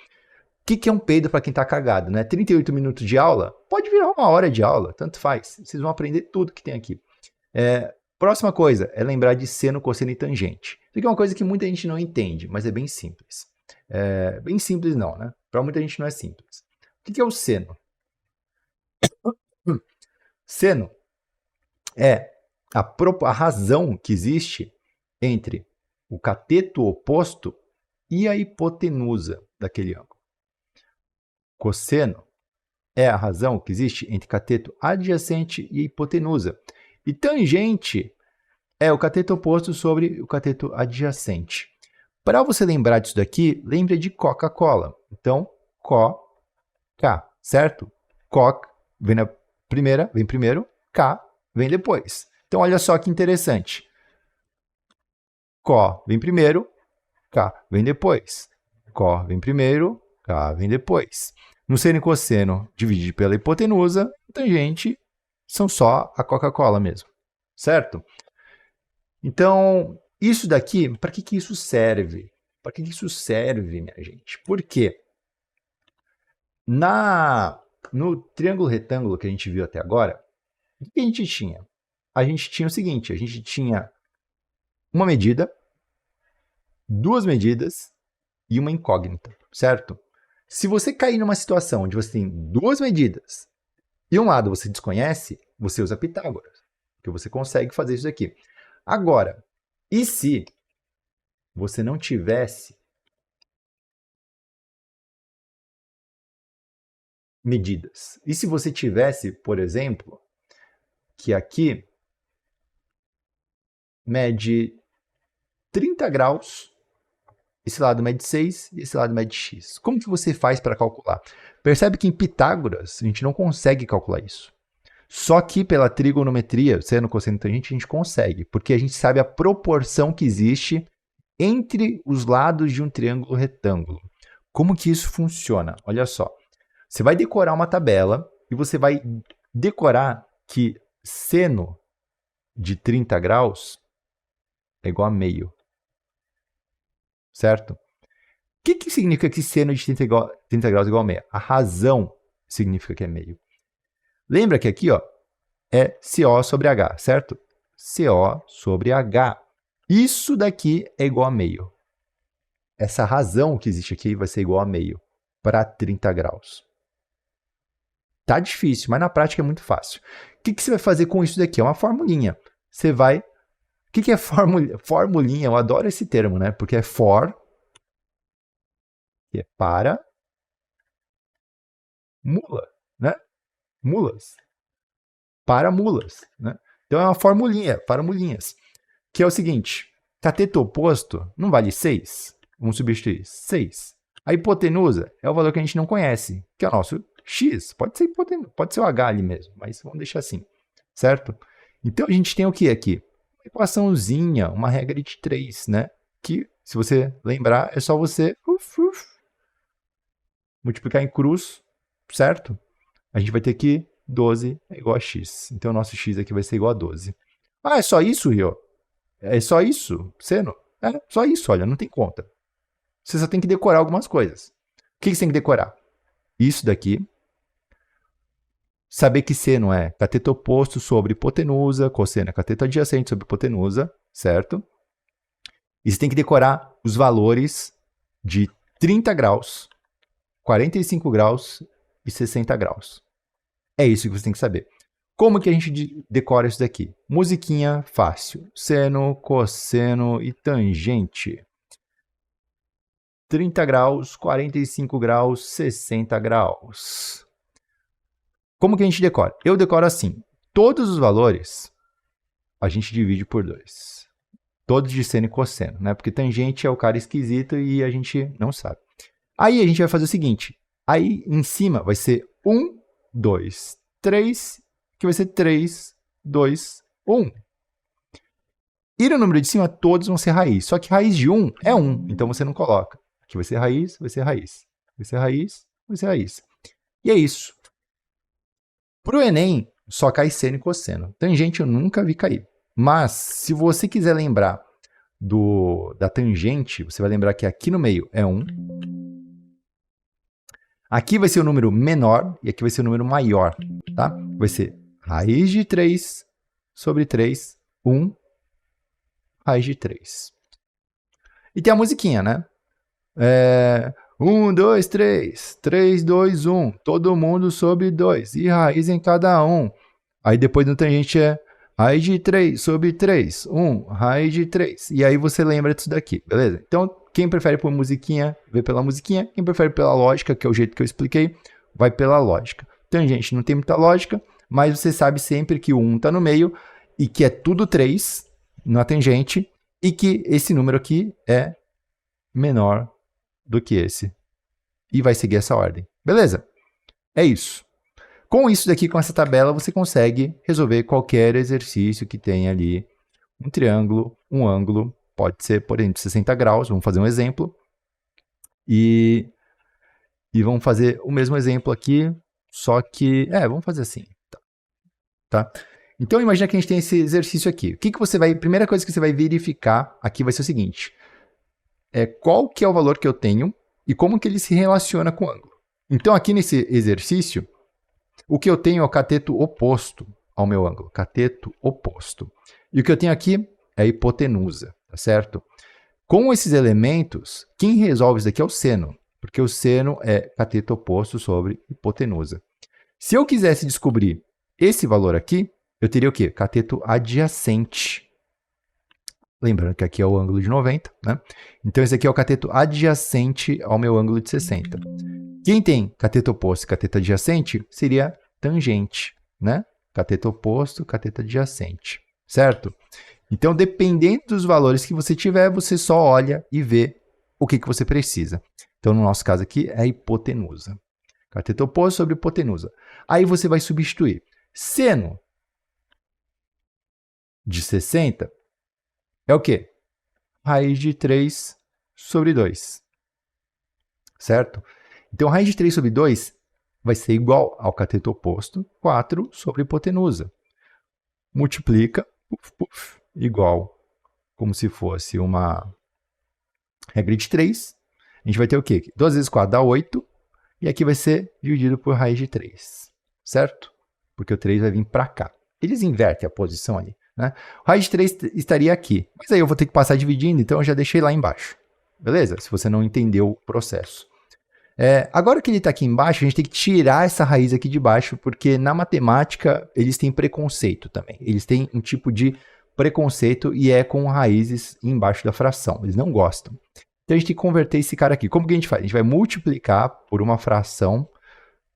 o que é um peido para quem está cagado, né? 38 minutos de aula pode virar uma hora de aula, tanto faz. Vocês vão aprender tudo que tem aqui. Próxima coisa é lembrar de seno, cosseno e tangente. Isso aqui é uma coisa que muita gente não entende, mas é bem simples. Bem simples não, né? Para muita gente não é simples. O que é o seno? Seno é a razão que existe entre o cateto oposto e a hipotenusa daquele ângulo. Cosseno é a razão que existe entre cateto adjacente e hipotenusa. E tangente é o cateto oposto sobre o cateto adjacente. Para você lembrar disso daqui, lembre de Coca-Cola. Então, K, certo? Coca vem na primeira, vem primeiro, K vem depois. Então, olha só que interessante. Có vem primeiro, K vem depois. Có vem primeiro, K vem depois. No seno e cosseno, divide pela hipotenusa, tangente são só a Coca-Cola mesmo, certo? Então, isso daqui, para que isso serve? Para que isso serve, minha gente? Por quê? No triângulo retângulo que a gente viu até agora, o que a gente tinha? A gente tinha o seguinte: a gente tinha uma medida, duas medidas e uma incógnita, certo? Se você cair numa situação onde você tem duas medidas e um lado você desconhece, você usa Pitágoras, porque você consegue fazer isso aqui. Agora, e se você não tivesse medidas? E se você tivesse, por exemplo, que aqui mede 30 graus, esse lado mede 6 e esse lado mede x. Como que você faz para calcular? Percebe que em Pitágoras a gente não consegue calcular isso. Só que pela trigonometria, seno, cosseno, tangente, a gente consegue, porque a gente sabe a proporção que existe entre os lados de um triângulo retângulo. Como que isso funciona? Olha só. Você vai decorar uma tabela e você vai decorar que seno de 30 graus é igual a meio. Certo? O que significa que seno de 30 graus é igual a meio? A razão significa que é meio. Lembra que aqui, ó, é CO sobre H, certo? CO sobre H. Isso daqui é igual a meio. Essa razão que existe aqui vai ser igual a meio para 30 graus. Tá difícil, mas na prática é muito fácil. O que você vai fazer com isso daqui? É uma formulinha. Você vai... O que é formulinha? Eu adoro esse termo, né? Porque é for, que é para, mula, né? Mulas. Para mulas, né? Então é uma formulinha, para mulinhas. Que é o seguinte, cateto oposto não vale 6? Vamos substituir 6. A hipotenusa é o valor que a gente não conhece, que é o nosso x. Pode ser hipotenusa, pode ser o h ali mesmo, mas vamos deixar assim, certo? Então a gente tem o que aqui? Uma equaçãozinha, uma regra de 3, né? Que, se você lembrar, é só você multiplicar em cruz, certo? A gente vai ter que 12 é igual a x. Então, o nosso x aqui vai ser igual a 12. Ah, é só isso, Rio? É só isso? Seno? É só isso, olha, não tem conta. Você só tem que decorar algumas coisas. O que você tem que decorar? Isso daqui. Saber que seno é cateto oposto sobre hipotenusa, cosseno é cateto adjacente sobre hipotenusa, certo? E você tem que decorar os valores de 30 graus, 45 graus e 60 graus. É isso que você tem que saber. Como que a gente decora isso daqui? Musiquinha fácil. Seno, cosseno e tangente. 30 graus, 45 graus, 60 graus. Como que a gente decora? Eu decoro assim. Todos os valores a gente divide por 2. Todos de seno e cosseno, né? Porque tangente é o cara esquisito e a gente não sabe. Aí a gente vai fazer o seguinte. Aí em cima vai ser 1, 2, 3, que vai ser 3, 2, 1. E no número de cima, todos vão ser raiz. Só que raiz de 1 é 1, então você não coloca. Aqui vai ser raiz, vai ser raiz. Vai ser raiz, vai ser raiz. E é isso. Para o Enem, só cai seno e cosseno. Tangente eu nunca vi cair. Mas, se você quiser lembrar da tangente, você vai lembrar que aqui no meio é 1. Aqui vai ser o número menor e aqui vai ser o número maior, tá? Vai ser raiz de 3 sobre 3, 1, raiz de 3. E tem a musiquinha, né? 1, 2, 3, 3, 2, 1, todo mundo sobre 2 e raiz em cada um. Aí depois no tangente é raiz de 3 sobre 3, 1, raiz de 3. E aí você lembra disso daqui, beleza? Então, quem prefere por musiquinha, vê pela musiquinha. Quem prefere pela lógica, que é o jeito que eu expliquei, vai pela lógica. Tangente não tem muita lógica, mas você sabe sempre que o 1 está no meio e que é tudo 3 na tangente e que esse número aqui é menor do que esse. E vai seguir essa ordem. Beleza? É isso. Com isso daqui, com essa tabela, você consegue resolver qualquer exercício que tenha ali um triângulo, um ângulo, pode ser, por exemplo, 60 graus, vamos fazer um exemplo. E vamos fazer o mesmo exemplo aqui, só que... vamos fazer assim. Tá? Então, imagina que a gente tem esse exercício aqui. O que você vai... Primeira coisa que você vai verificar aqui vai ser o seguinte. Qual que é o valor que eu tenho e como que ele se relaciona com o ângulo. Então, aqui nesse exercício, o que eu tenho é o cateto oposto ao meu ângulo. Cateto oposto. E o que eu tenho aqui é a hipotenusa, tá certo? Com esses elementos, quem resolve isso daqui é o seno. porque o seno é cateto oposto sobre hipotenusa. Se eu quisesse descobrir esse valor aqui, eu teria o quê? Cateto adjacente. Lembrando que aqui é o ângulo de 90, né? Então, esse aqui é o cateto adjacente ao meu ângulo de 60. Quem tem cateto oposto e cateto adjacente seria tangente, né? Cateto oposto, cateto adjacente, certo? Então, dependendo dos valores que você tiver, você só olha e vê o que você precisa. Então, no nosso caso aqui, é a hipotenusa. Cateto oposto sobre hipotenusa. Aí você vai substituir. Seno de 60 é o quê? Raiz de 3 sobre 2. Certo? Então, raiz de 3 sobre 2 vai ser igual ao cateto oposto, 4 sobre hipotenusa. Multiplica, igual, como se fosse uma regra de 3. A gente vai ter o quê? 2 vezes 4 dá 8. E aqui vai ser dividido por raiz de 3. Certo? Porque o 3 vai vir para cá. Eles invertem a posição ali. Né? O raiz de 3 estaria aqui. Mas aí eu vou ter que passar dividindo, então eu já deixei lá embaixo. Beleza? Se você não entendeu o processo. Agora que ele está aqui embaixo, a gente tem que tirar essa raiz aqui de baixo, porque na matemática eles têm preconceito também. Eles têm um tipo de preconceito e é com raízes embaixo da fração. Eles não gostam. Então a gente tem que converter esse cara aqui. Como que a gente faz? A gente vai multiplicar por uma fração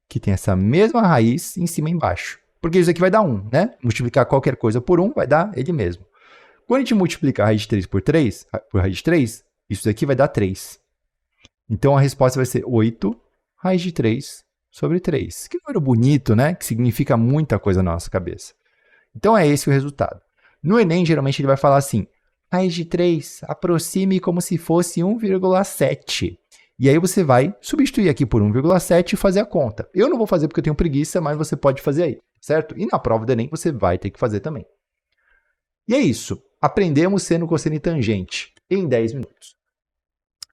que tem essa mesma raiz em cima e embaixo. Porque isso aqui vai dar 1, né? Multiplicar qualquer coisa por 1 vai dar ele mesmo. Quando a gente multiplicar a raiz de 3 por raiz de 3, isso daqui vai dar 3. Então a resposta vai ser 8 raiz de 3 sobre 3. Que número bonito, né? Que significa muita coisa na nossa cabeça. Então é esse o resultado. No Enem, geralmente ele vai falar assim, raiz de 3, aproxime como se fosse 1,7. E aí você vai substituir aqui por 1,7 e fazer a conta. Eu não vou fazer porque eu tenho preguiça, mas você pode fazer aí, certo? E na prova do Enem você vai ter que fazer também. E é isso. Aprendemos seno, cosseno e tangente em 10 minutos.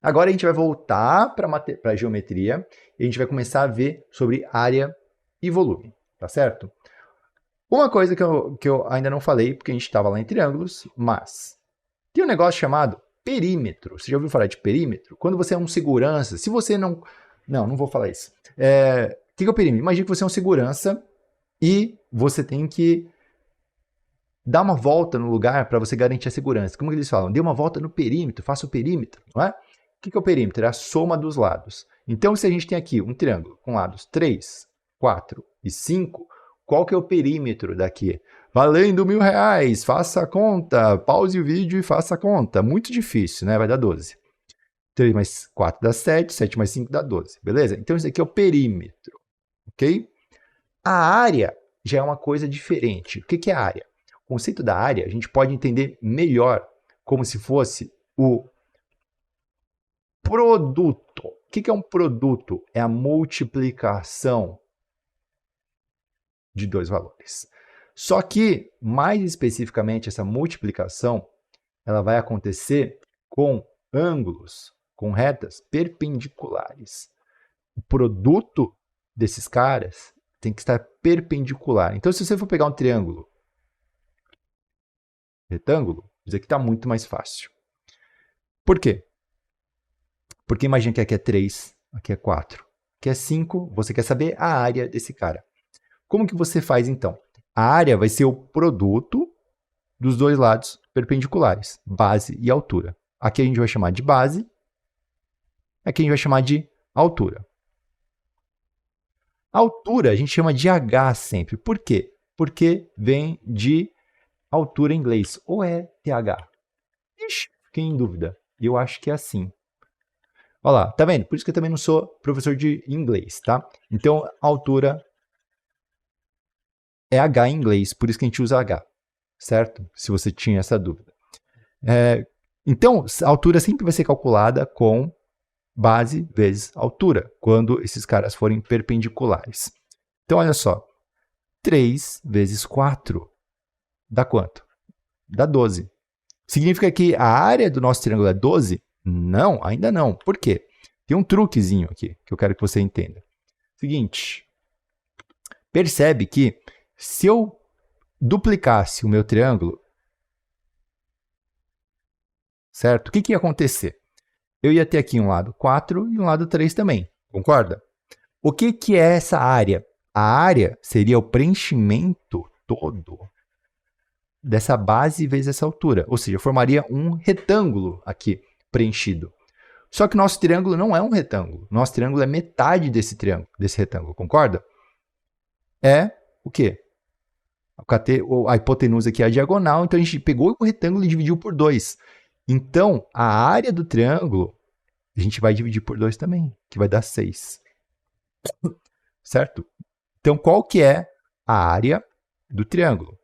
Agora a gente vai voltar para a geometria e a gente vai começar a ver sobre área e volume, tá certo? Uma coisa que eu ainda não falei, porque a gente estava lá em triângulos, mas tem um negócio chamado perímetro. Você já ouviu falar de perímetro? Quando você é um segurança, se você não... Não vou falar isso. O que é o perímetro? Imagina que você é um segurança e você tem que dar uma volta no lugar para você garantir a segurança. Como que eles falam? Dê uma volta no perímetro, faça o perímetro, não é? O que é o perímetro? É a soma dos lados. Então, se a gente tem aqui um triângulo com lados 3, 4 e 5, qual que é o perímetro daqui? Valendo R$1.000, faça a conta, pause o vídeo e faça a conta. Muito difícil, né? Vai dar 12. 3 mais 4 dá 7, 7 mais 5 dá 12, beleza? Então, isso aqui é o perímetro, ok? A área já é uma coisa diferente. O que é a área? O conceito da área a gente pode entender melhor como se fosse o produto. O que é um produto? É a multiplicação de dois valores. Só que, mais especificamente, essa multiplicação ela vai acontecer com ângulos, com retas perpendiculares. O produto desses caras tem que estar perpendicular. Então, se você for pegar um triângulo retângulo, isso aqui está muito mais fácil. Por quê? Porque imagina que aqui é 3, aqui é 4, aqui é 5, você quer saber a área desse cara. Como que você faz então? A área vai ser o produto dos dois lados perpendiculares, base e altura. Aqui a gente vai chamar de base, aqui a gente vai chamar de altura. A altura a gente chama de H sempre. Por quê? Porque vem de altura em inglês, ou é TH? Ixi, fiquei em dúvida. Eu acho que é assim. Olha lá, tá vendo? Por isso que eu também não sou professor de inglês, tá? Então, a altura é H em inglês, por isso que a gente usa H, certo? Se você tinha essa dúvida. Então, a altura sempre vai ser calculada com base vezes altura, quando esses caras forem perpendiculares. Então, olha só. 3 vezes 4 dá quanto? Dá 12. Significa que a área do nosso triângulo é 12? Não, ainda não. Por quê? Tem um truquezinho aqui que eu quero que você entenda. Seguinte, percebe que se eu duplicasse o meu triângulo, certo? O que ia acontecer? eu ia ter aqui um lado 4 e um lado 3 também, concorda? O que que é essa área? A área seria o preenchimento todo dessa base vezes essa altura, ou seja, formaria um retângulo aqui preenchido. Só que nosso triângulo não é um retângulo, nosso triângulo é metade desse triângulo, desse retângulo, concorda? É o quê? A hipotenusa aqui é a diagonal, então a gente pegou o retângulo e dividiu por 2. Então, a área do triângulo, a gente vai dividir por 2 também, que vai dar 6. Certo? Então, qual que é a área do triângulo?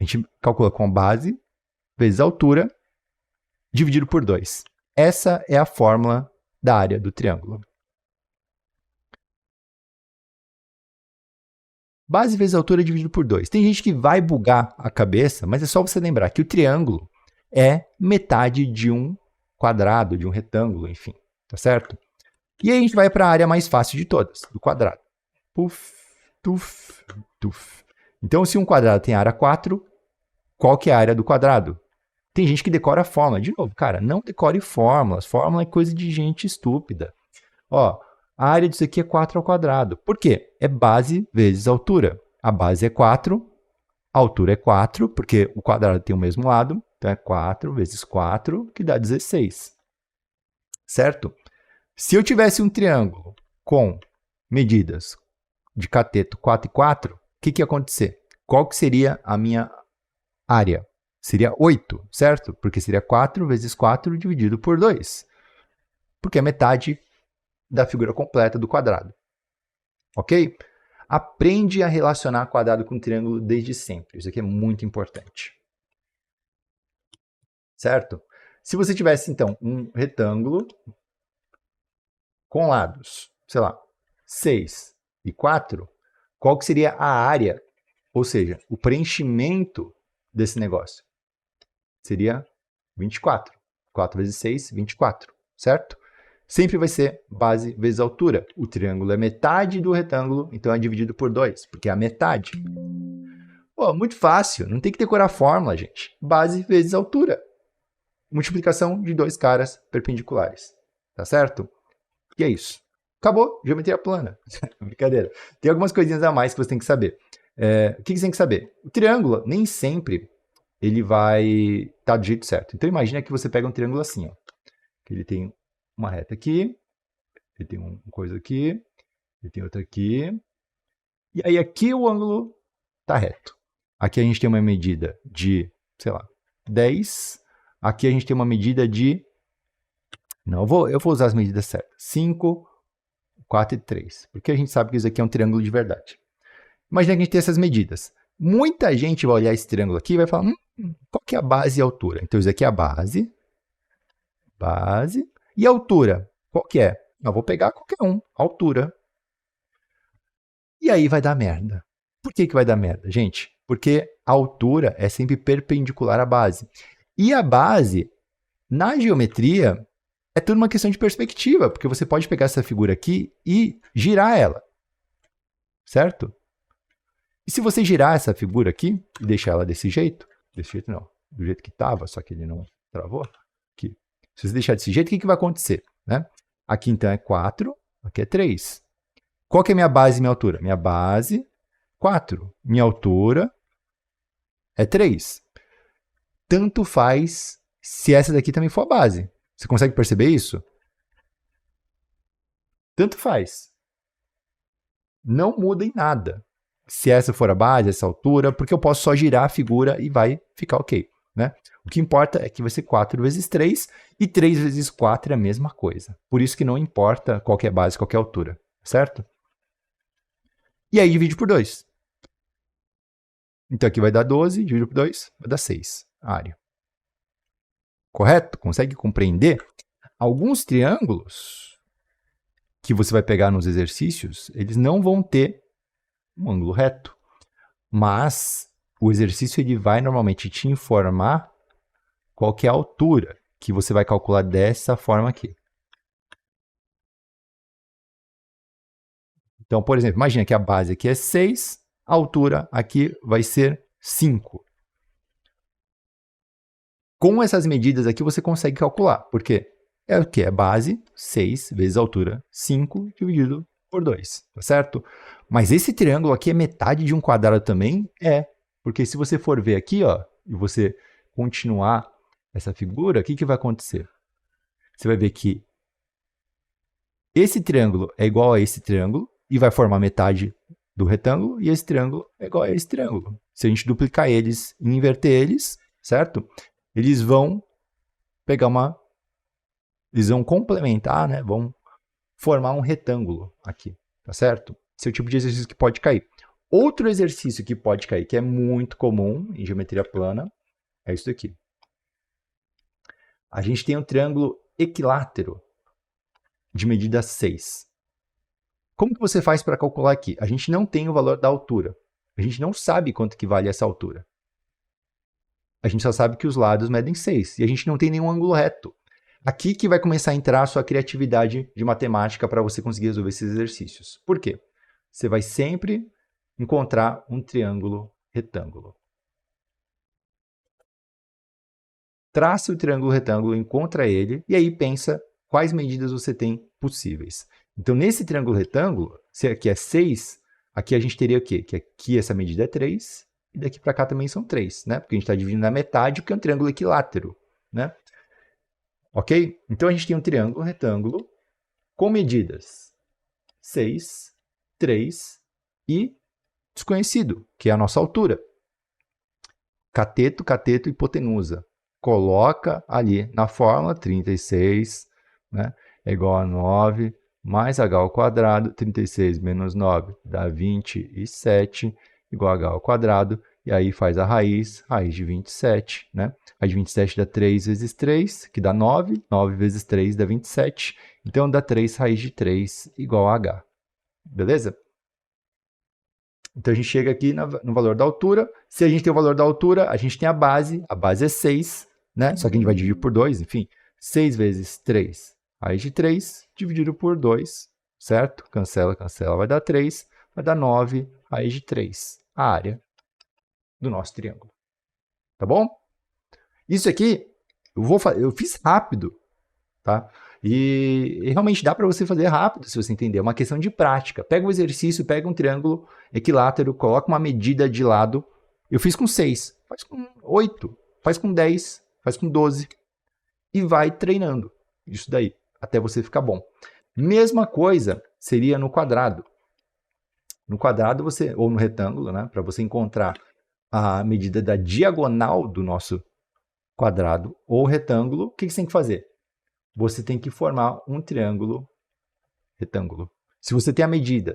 A gente calcula com a base vezes a altura, dividido por 2. Essa é a fórmula da área do triângulo. Base vezes altura dividido por 2. Tem gente que vai bugar a cabeça, mas é só você lembrar que o triângulo é metade de um quadrado, de um retângulo, enfim. Tá certo? E aí a gente vai para a área mais fácil de todas, do quadrado. Puf, tuf, tuf. Então, se um quadrado tem área 4, qual que é a área do quadrado? Tem gente que decora a fórmula. De novo, cara, não decore fórmulas. Fórmula é coisa de gente estúpida. Ó, a área disso aqui é 4 ao quadrado. Por quê? É base vezes altura. A base é 4, a altura é 4, porque o quadrado tem o mesmo lado. Então, é 4 vezes 4, que dá 16. Certo? Se eu tivesse um triângulo com medidas de cateto 4 e 4, o que ia acontecer? Qual que seria a minha área? Seria 8, certo? Porque seria 4 vezes 4 dividido por 2. Porque é metade da figura completa do quadrado. Ok? Aprende a relacionar quadrado com triângulo desde sempre. Isso aqui é muito importante. Certo? Se você tivesse, então, um retângulo com lados, sei lá, 6 e 4, qual que seria a área, ou seja, o preenchimento desse negócio? Seria 24. 4 vezes 6, 24, certo? Sempre vai ser base vezes altura. O triângulo é metade do retângulo, então é dividido por 2, porque é a metade. Pô, muito fácil, não tem que decorar a fórmula, gente. Base vezes altura. Multiplicação de dois caras perpendiculares, tá certo? E é isso. Acabou, geometria plana. Brincadeira. Tem algumas coisinhas a mais que você tem que saber. O que você tem que saber? O triângulo, nem sempre, ele vai estar do jeito certo. Então, imagina que você pega um triângulo assim, ó. Que ele tem uma reta aqui, ele tem uma coisa aqui, ele tem outra aqui. E aí, aqui o ângulo está reto. Aqui a gente tem uma medida de, sei lá, 10. Aqui a gente tem uma medida de... Não, eu vou usar as medidas certas. 5, 4 e 3. Porque a gente sabe que isso aqui é um triângulo de verdade. Imagina que a gente tem essas medidas. Muita gente vai olhar esse triângulo aqui e vai falar, qual que é a base e a altura? Então, isso aqui é a base. Base. E a altura? Qual que é? Eu vou pegar qualquer um. Altura. E aí vai dar merda. Por que vai dar merda, gente? Porque a altura é sempre perpendicular à base. E a base, na geometria, é tudo uma questão de perspectiva, porque você pode pegar essa figura aqui e girar ela. Certo? E se você girar essa figura aqui e deixar ela desse jeito não, do jeito que estava, só que ele não travou, aqui. Se você deixar desse jeito, o que vai acontecer? Né? Aqui então é 4, aqui é 3. Qual que é minha base e minha altura? Minha base, 4. Minha altura é 3. Tanto faz se essa daqui também for a base. Você consegue perceber isso? Tanto faz. Não muda em nada. Se essa for a base, essa altura, porque eu posso só girar a figura e vai ficar ok. Né? O que importa é que vai ser 4 vezes 3, e 3 vezes 4 é a mesma coisa. Por isso que não importa qual que é a base, qual que é a altura. Certo? E aí divide por 2. Então aqui vai dar 12, dividido por 2, vai dar 6, a área. Correto? Consegue compreender? Alguns triângulos que você vai pegar nos exercícios, eles não vão ter um ângulo reto. Mas o exercício ele vai normalmente te informar qual que é a altura que você vai calcular dessa forma aqui. Então, por exemplo, imagina que a base aqui é 6, a altura aqui vai ser 5. Com essas medidas aqui você consegue calcular. Por quê? É o que? É base 6 vezes a altura 5 dividido por 2, tá certo? Mas esse triângulo aqui é metade de um quadrado também? É, porque se você for ver aqui, ó, e você continuar essa figura, o que vai acontecer? Você vai ver que esse triângulo é igual a esse triângulo e vai formar metade do retângulo, e esse triângulo é igual a esse triângulo. Se a gente duplicar eles e inverter eles, certo? Eles vão pegar uma... Eles vão complementar, né? Vão formar um retângulo aqui, tá certo? Esse é o tipo de exercício que pode cair. Outro exercício que pode cair, que é muito comum em geometria plana, é isso daqui. A gente tem um triângulo equilátero de medida 6. Como que você faz para calcular aqui? A gente não tem o valor da altura. A gente não sabe quanto que vale essa altura. A gente só sabe que os lados medem 6 e a gente não tem nenhum ângulo reto. Aqui que vai começar a entrar a sua criatividade de matemática para você conseguir resolver esses exercícios. Por quê? Você vai sempre encontrar um triângulo retângulo. Traça o triângulo retângulo, encontra ele e aí pensa quais medidas você tem possíveis. Então, nesse triângulo retângulo, se aqui é 6, aqui a gente teria o quê? Que aqui essa medida é 3 e daqui para cá também são 3, né? Porque a gente está dividindo na metade, porque é um triângulo equilátero, né? Ok? Então, a gente tem um triângulo retângulo com medidas 6, 3 e desconhecido, que é a nossa altura. Cateto, cateto e hipotenusa. Coloca ali na fórmula 36, né, é igual a 9 mais h ao quadrado, 36 menos 9 dá 27, igual a h ao quadrado, e aí faz a raiz de 27, né? Raiz de 27 dá 3 vezes 3, que dá 9, 9 vezes 3 dá 27, então dá 3 raiz de 3 igual a h, beleza? Então, a gente chega aqui no valor da altura. Se a gente tem o valor da altura, a gente tem a base é 6, né? Só que a gente vai dividir por 2, enfim. 6 vezes 3, raiz de 3, dividido por 2, certo? Cancela, cancela, vai dar 3, vai dar 9, raiz de 3, a área do nosso triângulo. Tá bom? Isso aqui, eu fiz rápido, tá? E realmente dá para você fazer rápido, se você entender. É uma questão de prática. Pega o exercício, pega um triângulo equilátero, coloca uma medida de lado. Eu fiz com 6, faz com 8, faz com 10, faz com 12. E vai treinando isso daí, até você ficar bom. Mesma coisa seria no quadrado. No quadrado, ou no retângulo, né? Para você encontrar a medida da diagonal do nosso quadrado ou retângulo, o que você tem que fazer? Você tem que formar um triângulo retângulo. Se você tem a medida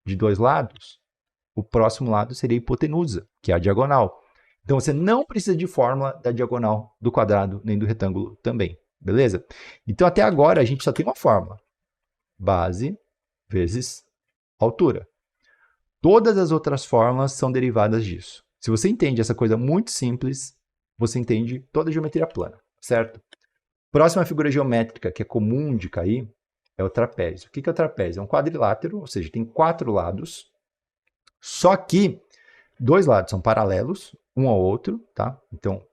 de dois lados, o próximo lado seria a hipotenusa, que é a diagonal. Então, você não precisa de fórmula da diagonal do quadrado nem do retângulo também, beleza? Então, até agora, a gente só tem uma fórmula. Base vezes altura. Todas as outras fórmulas são derivadas disso. Se você entende essa coisa muito simples, você entende toda a geometria plana, certo? Próxima figura geométrica que é comum de cair é o trapézio. O que é o trapézio? É um quadrilátero, ou seja, tem 4 lados, só que 2 lados são paralelos, um ao outro, tá? Então,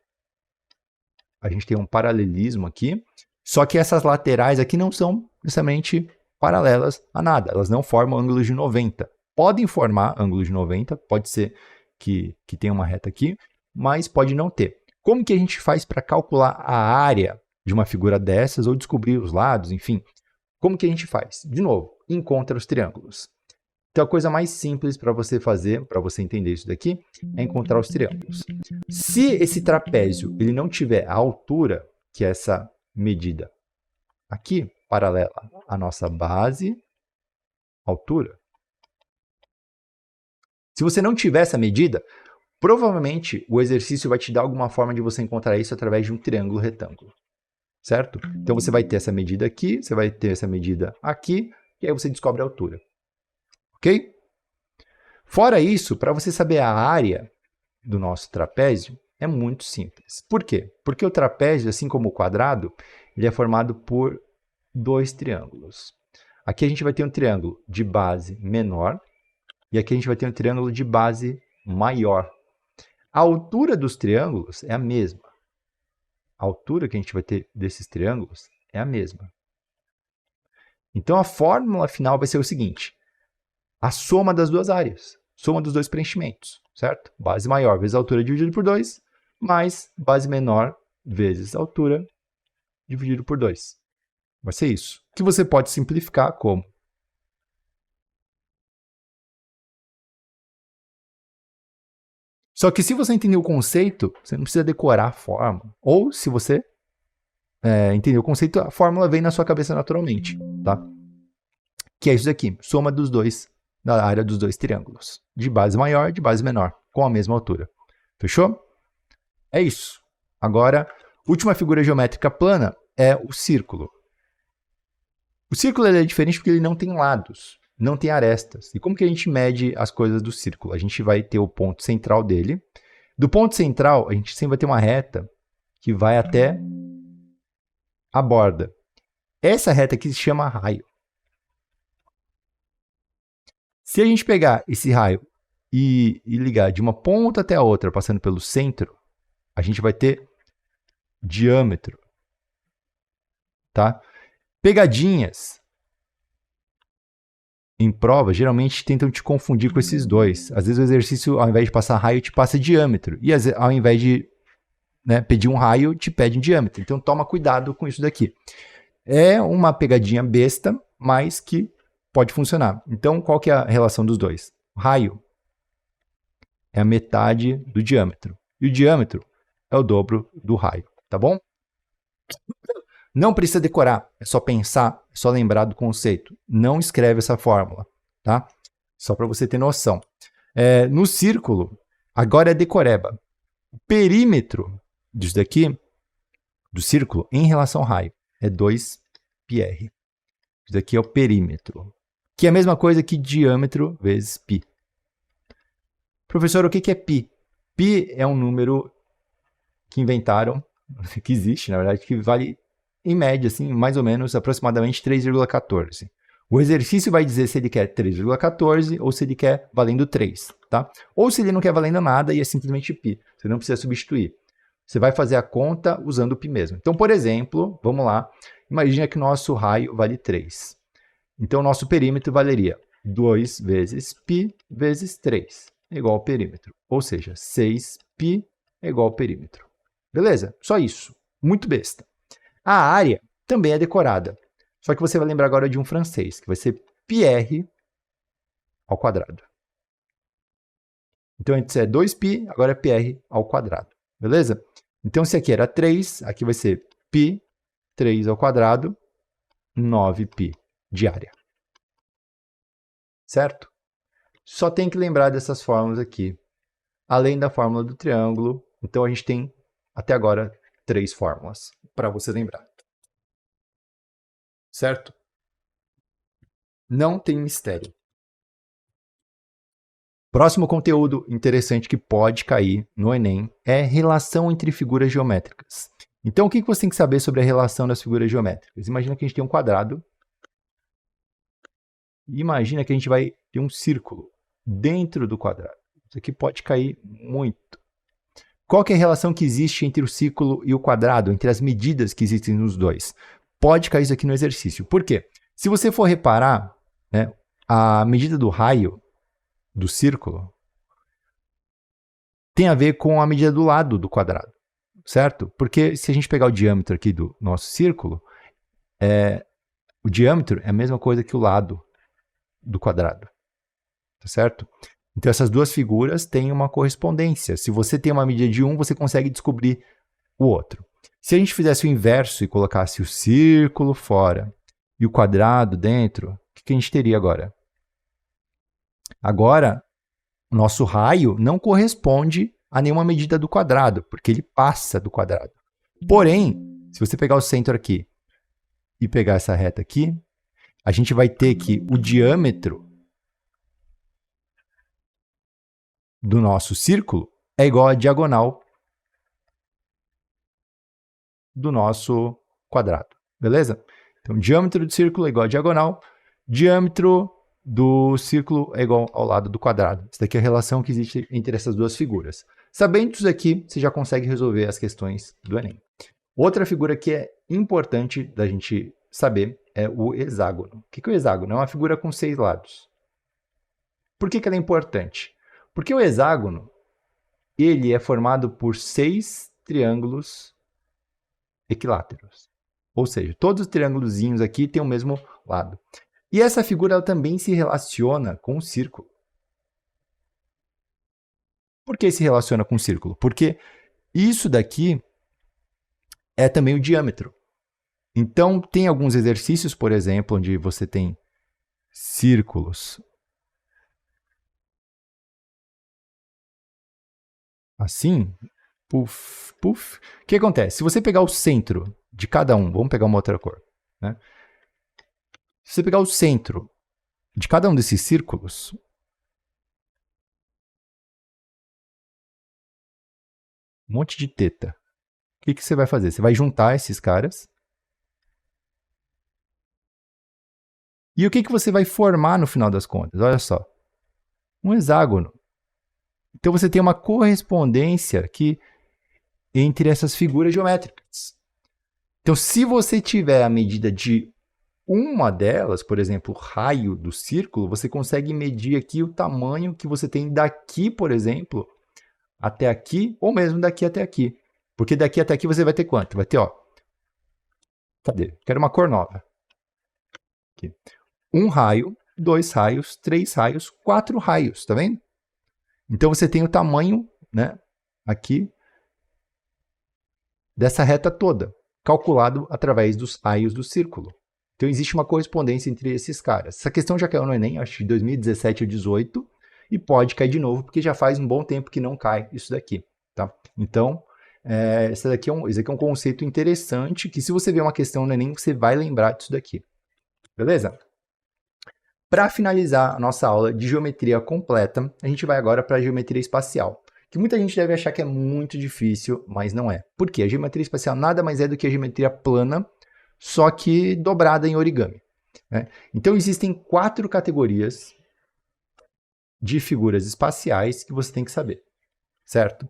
a gente tem um paralelismo aqui, só que essas laterais aqui não são necessariamente paralelas a nada, elas não formam ângulos de 90. Podem formar ângulos de 90, pode ser que tenha uma reta aqui, mas pode não ter. Como que a gente faz para calcular a área de uma figura dessas, ou descobrir os lados, enfim? Como que a gente faz? De novo, encontra os triângulos. Então, a coisa mais simples para você fazer, para você entender isso daqui, é encontrar os triângulos. Se esse trapézio ele não tiver a altura, que é essa medida aqui, paralela à nossa base, altura. Se você não tiver essa medida, provavelmente o exercício vai te dar alguma forma de você encontrar isso através de um triângulo retângulo. Certo? Então, você vai ter essa medida aqui, você vai ter essa medida aqui, e aí você descobre a altura. Ok? Fora isso, para você saber a área do nosso trapézio, é muito simples. Por quê? Porque o trapézio, assim como o quadrado, ele é formado por 2 triângulos. Aqui a gente vai ter um triângulo de base menor, e aqui a gente vai ter um triângulo de base maior. A altura dos triângulos é a mesma. A altura que a gente vai ter desses triângulos é a mesma. Então a fórmula final vai ser o seguinte: a soma das duas áreas, soma dos dois preenchimentos, certo? Base maior vezes a altura dividido por 2, mais base menor vezes a altura dividido por 2. Vai ser isso. Que você pode simplificar como? Só que se você entender o conceito, você não precisa decorar a fórmula. Ou se você entender o conceito, a fórmula vem na sua cabeça naturalmente, tá? Que é isso daqui, soma dos dois, da área dos dois triângulos. De base maior, de base menor, com a mesma altura. Fechou? É isso. Agora, última figura geométrica plana é o círculo. O círculo ele é diferente porque ele não tem lados, não tem arestas. E como que a gente mede as coisas do círculo? A gente vai ter o ponto central dele. Do ponto central, a gente sempre vai ter uma reta que vai até a borda. Essa reta aqui se chama raio. Se a gente pegar esse raio e ligar de uma ponta até a outra, passando pelo centro, a gente vai ter diâmetro. Tá? Pegadinhas em prova geralmente tentam te confundir com esses dois. Às vezes o exercício, ao invés de passar raio, te passa diâmetro. E ao invés de pedir um raio, te pede um diâmetro. Então toma cuidado com isso daqui. É uma pegadinha besta, mas que pode funcionar. Então qual que é a relação dos dois? O raio é a metade do diâmetro. E o diâmetro é o dobro do raio. Tá bom? Não precisa decorar, é só pensar, é só lembrar do conceito. Não escreve essa fórmula, tá? Só para você ter noção. No círculo, agora é decoreba. O perímetro disso daqui, do círculo, em relação ao raio, é 2πr. Isso daqui é o perímetro, que é a mesma coisa que diâmetro vezes π. Professor, o que é π? Π é um número que inventaram, que existe, na verdade, que vale... em média, assim, mais ou menos, aproximadamente 3,14. O exercício vai dizer se ele quer 3,14 ou se ele quer valendo 3, tá? Ou se ele não quer valendo nada e é simplesmente π. Você não precisa substituir. Você vai fazer a conta usando o π mesmo. Então, por exemplo, vamos lá. Imagina que o nosso raio vale 3. Então, o nosso perímetro valeria 2 vezes π vezes 3 é igual ao perímetro. Ou seja, 6π é igual ao perímetro. Beleza? Só isso. Muito besta. A área também é decorada. Só que você vai lembrar agora de um francês, que vai ser πr ao quadrado. Então, antes é 2π, agora é πr ao quadrado. Beleza? Então, se aqui era 3, aqui vai ser π, 3 ao quadrado, 9π de área. Certo? Só tem que lembrar dessas fórmulas aqui. Além da fórmula do triângulo, então a gente tem, até agora, 3 fórmulas para você lembrar. Certo? Não tem mistério. Próximo conteúdo interessante que pode cair no Enem é relação entre figuras geométricas. Então, o que você tem que saber sobre a relação das figuras geométricas? Imagina que a gente tem um quadrado. Imagina que a gente vai ter um círculo dentro do quadrado. Isso aqui pode cair muito. Qual que é a relação que existe entre o círculo e o quadrado, entre as medidas que existem nos dois? Pode cair isso aqui no exercício. Por quê? Se você for reparar, a medida do raio do círculo tem a ver com a medida do lado do quadrado, certo? Porque se a gente pegar o diâmetro aqui do nosso círculo, o diâmetro é a mesma coisa que o lado do quadrado, tá certo? Então essas duas figuras têm uma correspondência. Se você tem uma medida de um, você consegue descobrir o outro. Se a gente fizesse o inverso e colocasse o círculo fora e o quadrado dentro, o que a gente teria agora? Agora, o nosso raio não corresponde a nenhuma medida do quadrado, porque ele passa do quadrado. Porém, se você pegar o centro aqui e pegar essa reta aqui, a gente vai ter que o diâmetro do nosso círculo é igual à diagonal do nosso quadrado, beleza? Então, diâmetro do círculo é igual à diagonal, diâmetro do círculo é igual ao lado do quadrado. Essa daqui é a relação que existe entre essas duas figuras. Sabendo isso aqui, você já consegue resolver as questões do Enem. Outra figura que é importante da gente saber é o hexágono. O que é o hexágono? É uma figura com 6 lados. Por que ela é importante? Porque o hexágono ele é formado por 6 triângulos equiláteros. Ou seja, todos os triângulozinhos aqui têm o mesmo lado. E essa figura ela também se relaciona com o círculo. Por que se relaciona com o círculo? Porque isso daqui é também o diâmetro. Então, tem alguns exercícios, por exemplo, onde você tem círculos assim, puff, puff. O que acontece? Se você pegar o centro de cada um, vamos pegar uma outra cor, né? Se você pegar o centro de cada um desses círculos, um monte de teta. O que você vai fazer? Você vai juntar esses caras. E o que você vai formar no final das contas? Olha só. Um hexágono. Então você tem uma correspondência aqui entre essas figuras geométricas. Então, se você tiver a medida de uma delas, por exemplo, o raio do círculo, você consegue medir aqui o tamanho que você tem daqui, por exemplo, até aqui, ou mesmo daqui até aqui. Porque daqui até aqui você vai ter quanto? Vai ter, ó. Cadê? Quero uma cor nova. Aqui. 1 raio, 2 raios, 3 raios, 4 raios, tá vendo? Então você tem o tamanho, né, aqui dessa reta toda, calculado através dos raios do círculo. Então existe uma correspondência entre esses caras. Essa questão já caiu no Enem, acho que de 2017 ou 2018, e pode cair de novo, porque já faz um bom tempo que não cai isso daqui. Tá? Então, esse aqui é um conceito interessante, que se você ver uma questão no Enem, você vai lembrar disso daqui. Beleza? Para finalizar a nossa aula de geometria completa, a gente vai agora para a geometria espacial, que muita gente deve achar que é muito difícil, mas não é. Por quê? A geometria espacial nada mais é do que a geometria plana, só que dobrada em origami, né? Então existem 4 categorias de figuras espaciais que você tem que saber, certo?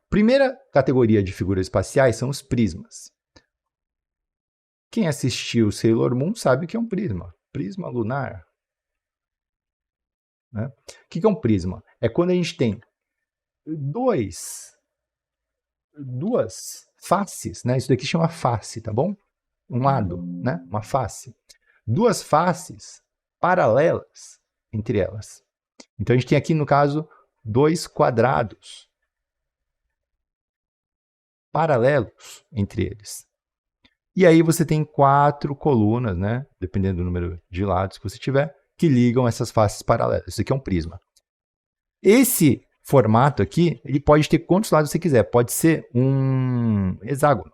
Primeira categoria de figuras espaciais são os prismas. Quem assistiu Sailor Moon sabe o que é um prisma. Prisma lunar. Né? O que é um prisma? É quando a gente tem duas faces, né? Isso daqui chama face, tá bom? Um lado, né? Uma face. Duas faces paralelas entre elas. Então a gente tem aqui, no caso, 2 quadrados paralelos entre eles. E aí você tem 4 colunas, né? Dependendo do número de lados que você tiver, que ligam essas faces paralelas. Isso aqui é um prisma. Esse formato aqui, ele pode ter quantos lados você quiser. Pode ser um hexágono.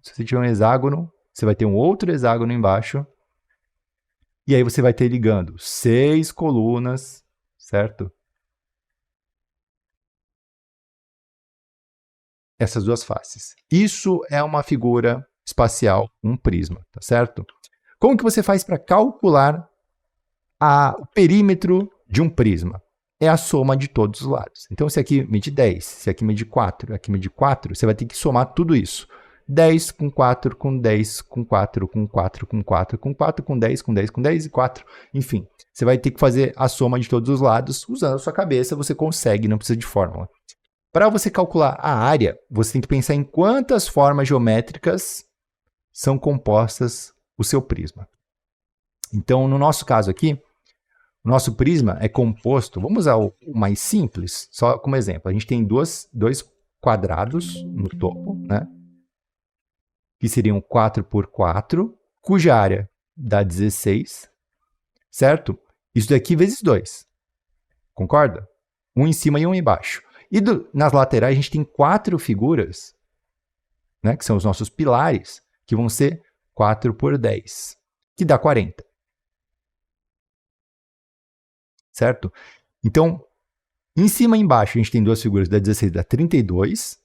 Se você tiver um hexágono, você vai ter um outro hexágono embaixo. E aí você vai ter ligando 6 colunas, certo? Essas duas faces. Isso é uma figura espacial, um prisma, tá certo? Como que você faz para calcular o perímetro de um prisma? É a soma de todos os lados. Então, se aqui mede 10, se aqui mede 4, aqui mede 4, você vai ter que somar tudo isso. 10 com 4, com 10, com 4, com 4, com 4, com 4, com 10, com 10, com 10 e 4. Enfim, você vai ter que fazer a soma de todos os lados. Usando a sua cabeça, você consegue, não precisa de fórmula. Para você calcular a área, você tem que pensar em quantas formas geométricas são compostas o seu prisma. Então, no nosso caso aqui, o nosso prisma é composto, vamos usar o mais simples, só como exemplo. A gente tem dois quadrados no topo, né? Que seriam 4 por 4, cuja área dá 16, certo? Isso daqui vezes 2, concorda? Um em cima e um embaixo. E nas laterais a gente tem 4 figuras, né, que são os nossos pilares, que vão ser 4 por 10, que dá 40. Certo? Então, em cima e embaixo a gente tem 2 figuras, dá 16, dá 32.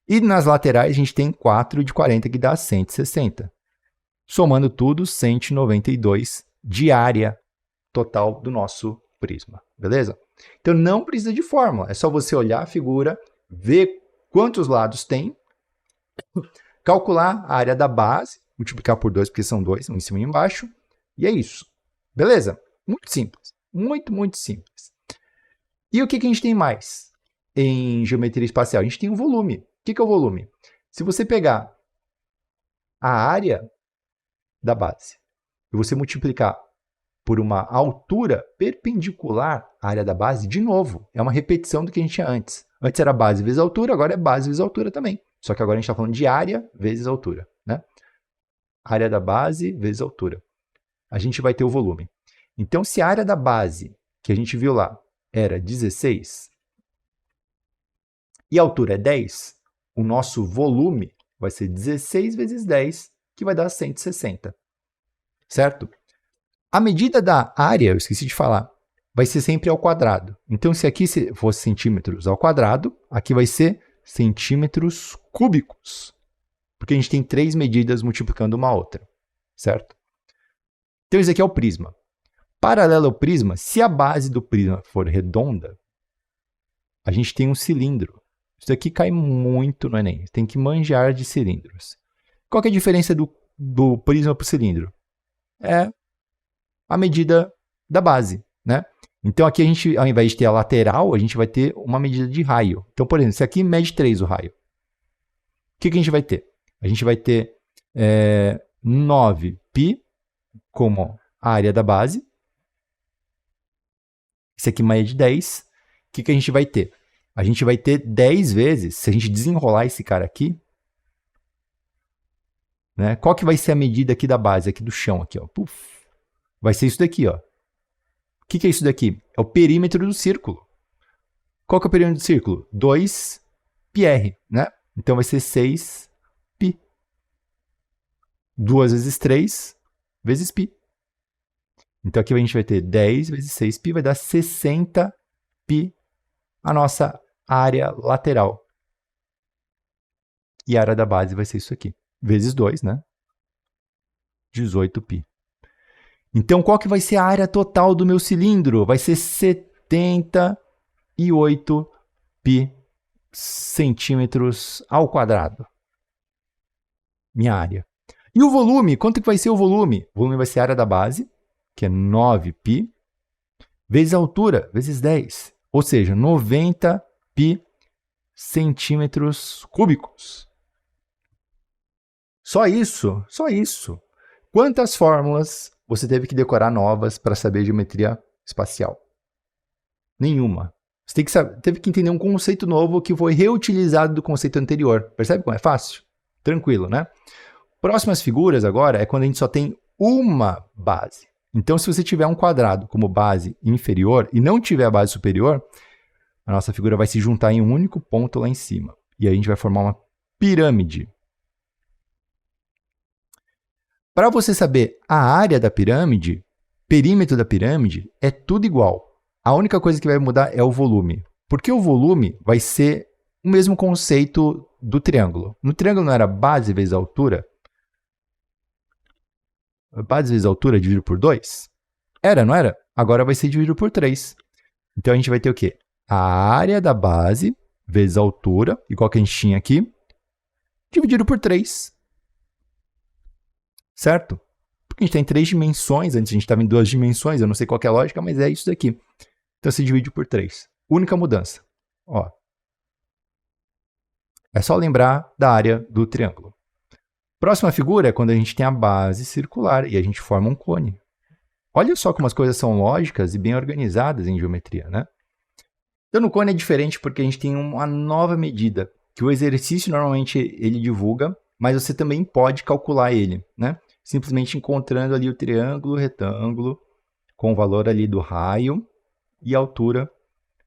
E nas laterais a gente tem 4 de 40, que dá 160. Somando tudo, 192 de área total do nosso prisma. Beleza? Então não precisa de fórmula, é só você olhar a figura, ver quantos lados tem calcular a área da base, multiplicar por 2, porque são 2, um em cima e embaixo, e é isso. Beleza? Muito simples. Muito, muito simples. E o que a gente tem mais em geometria espacial? A gente tem o volume. O que é o volume? Se você pegar a área da base e você multiplicar por uma altura perpendicular à área da base, de novo, é uma repetição do que a gente tinha antes. Antes era base vezes altura, agora é base vezes altura também. Só que agora a gente está falando de área vezes altura, né? Área da base vezes altura. A gente vai ter o volume. Então, se a área da base, que a gente viu lá, era 16 e a altura é 10, o nosso volume vai ser 16 vezes 10, que vai dar 160. Certo? A medida da área, eu esqueci de falar, vai ser sempre ao quadrado. Então, se aqui fosse centímetros ao quadrado, aqui vai ser centímetros cúbicos. Porque a gente tem 3 medidas multiplicando uma outra. Certo? Então, esse aqui é o prisma. Paralelo ao prisma, se a base do prisma for redonda, a gente tem um cilindro. Isso aqui cai muito no Enem. Tem que manjar de cilindros. Qual que é a diferença do prisma para o cilindro? É a medida da base, né? Então, aqui a gente, ao invés de ter a lateral, a gente vai ter uma medida de raio. Então, por exemplo, se aqui mede 3 o raio, o que a gente vai ter? A gente vai ter 9π como a área da base. Isso aqui mede 10. O que a gente vai ter? A gente vai ter 10 vezes, se a gente desenrolar esse cara aqui, né? Qual que vai ser a medida aqui da base, aqui do chão, aqui, ó? Puf. Vai ser isso daqui, ó. O que é isso daqui? É o perímetro do círculo. Qual que é o perímetro do círculo? 2πr, né? Então vai ser 6π. 2 vezes 3 vezes π. Então aqui a gente vai ter 10 vezes 6π, vai dar 60π a nossa área lateral. E a área da base vai ser isso aqui. Vezes 2, né? 18π. Então, qual que vai ser a área total do meu cilindro? Vai ser 78π centímetros ao quadrado. Minha área. E o volume? Quanto que vai ser o volume? O volume vai ser a área da base, que é 9π, vezes a altura, vezes 10. Ou seja, 90π centímetros cúbicos. Só isso? Só isso. Quantas fórmulas você teve que decorar novas para saber geometria espacial? Nenhuma. Você teve que entender um conceito novo que foi reutilizado do conceito anterior. Percebe como é fácil? Tranquilo, né? Próximas figuras agora é quando a gente só tem uma base. Então, se você tiver um quadrado como base inferior e não tiver a base superior, a nossa figura vai se juntar em um único ponto lá em cima. E aí a gente vai formar uma pirâmide. Para você saber a área da pirâmide, perímetro da pirâmide, é tudo igual. A única coisa que vai mudar é o volume. Porque o volume vai ser o mesmo conceito do triângulo. No triângulo não era base vezes altura? Base vezes altura dividido por 2? Era, não era? Agora vai ser dividido por 3. Então a gente vai ter o quê? A área da base vezes a altura, igual que a gente tinha aqui, dividido por 3. Certo? Porque a gente tem 3 dimensões, antes a gente estava em 2 dimensões, eu não sei qual que é a lógica, mas é isso daqui. Então se divide por 3. Única mudança. Ó. É só lembrar da área do triângulo. Próxima figura é quando a gente tem a base circular e a gente forma um cone. Olha só como as coisas são lógicas e bem organizadas em geometria, né? Então no cone é diferente porque a gente tem uma nova medida, que o exercício normalmente ele divulga, mas você também pode calcular ele, né? Simplesmente encontrando ali o triângulo, o retângulo, com o valor ali do raio e a altura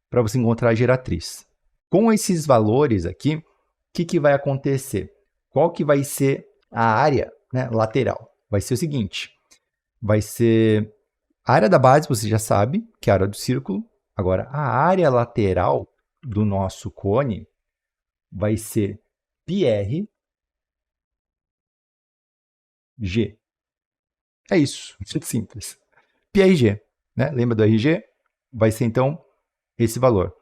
para você encontrar a geratriz. Com esses valores aqui, o que vai acontecer? Qual que vai ser a área, né, lateral? Vai ser o seguinte, vai ser a área da base, você já sabe, que é a área do círculo. Agora, a área lateral do nosso cone vai ser πr G. É isso, muito simples. πRG, né? Lembra do RG? Vai ser, então, esse valor.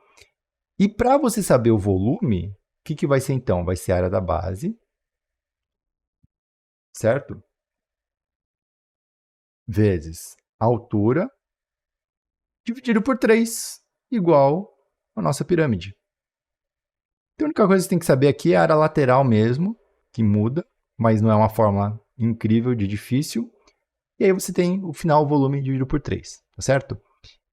E para você saber o volume, o que vai ser, então? Vai ser a área da base certo? Vezes a altura, dividido por 3, igual a nossa pirâmide. Então, a única coisa que você tem que saber aqui é a área lateral mesmo, que muda, mas não é uma fórmula incrível de difícil. E aí você tem o final, o volume dividido por 3, tá certo?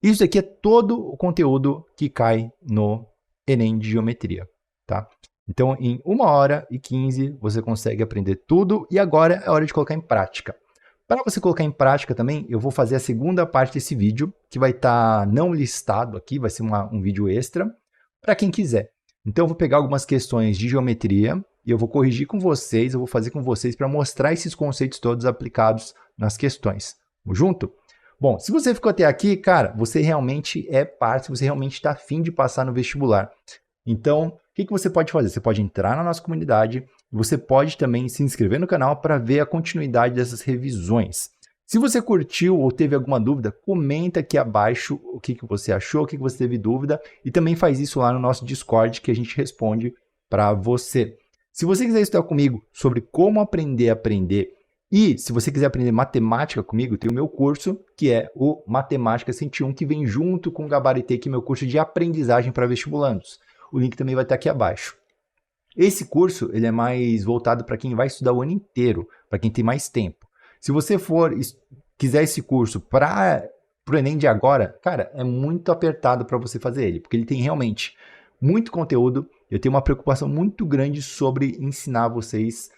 Isso aqui é todo o conteúdo que cai no Enem de Geometria, tá? Então, em 1h15, você consegue aprender tudo e agora é hora de colocar em prática. Para você colocar em prática também, eu vou fazer a segunda parte desse vídeo, que vai estar não listado aqui, vai ser um vídeo extra, para quem quiser. Então, eu vou pegar algumas questões de geometria e eu vou corrigir com vocês, eu vou fazer com vocês para mostrar esses conceitos todos aplicados nas questões. Vamos junto? Bom, se você ficou até aqui, cara, você realmente é parte, você realmente está afim de passar no vestibular. Então, o que você pode fazer? Você pode entrar na nossa comunidade e você pode também se inscrever no canal para ver a continuidade dessas revisões. Se você curtiu ou teve alguma dúvida, comenta aqui abaixo o que você achou, o que você teve dúvida e também faz isso lá no nosso Discord que a gente responde para você. Se você quiser estudar comigo sobre como aprender a aprender e se você quiser aprender matemática comigo, tem o meu curso, que é o Matemática 101, que vem junto com o Gabaritê, que é meu curso de aprendizagem para vestibulandos. O link também vai estar aqui abaixo. Esse curso ele é mais voltado para quem vai estudar o ano inteiro, para quem tem mais tempo. Se você quiser esse curso para o Enem de agora, cara, é muito apertado para você fazer ele, porque ele tem realmente muito conteúdo. Eu tenho uma preocupação muito grande sobre ensinar vocês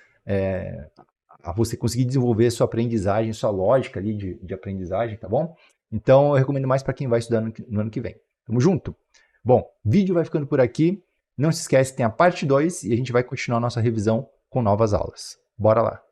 a você conseguir desenvolver sua aprendizagem, sua lógica ali de aprendizagem, tá bom? Então, eu recomendo mais para quem vai estudar no ano que vem. Tamo junto? Bom, vídeo vai ficando por aqui. Não se esquece, tem a parte 2 e a gente vai continuar a nossa revisão com novas aulas. Bora lá!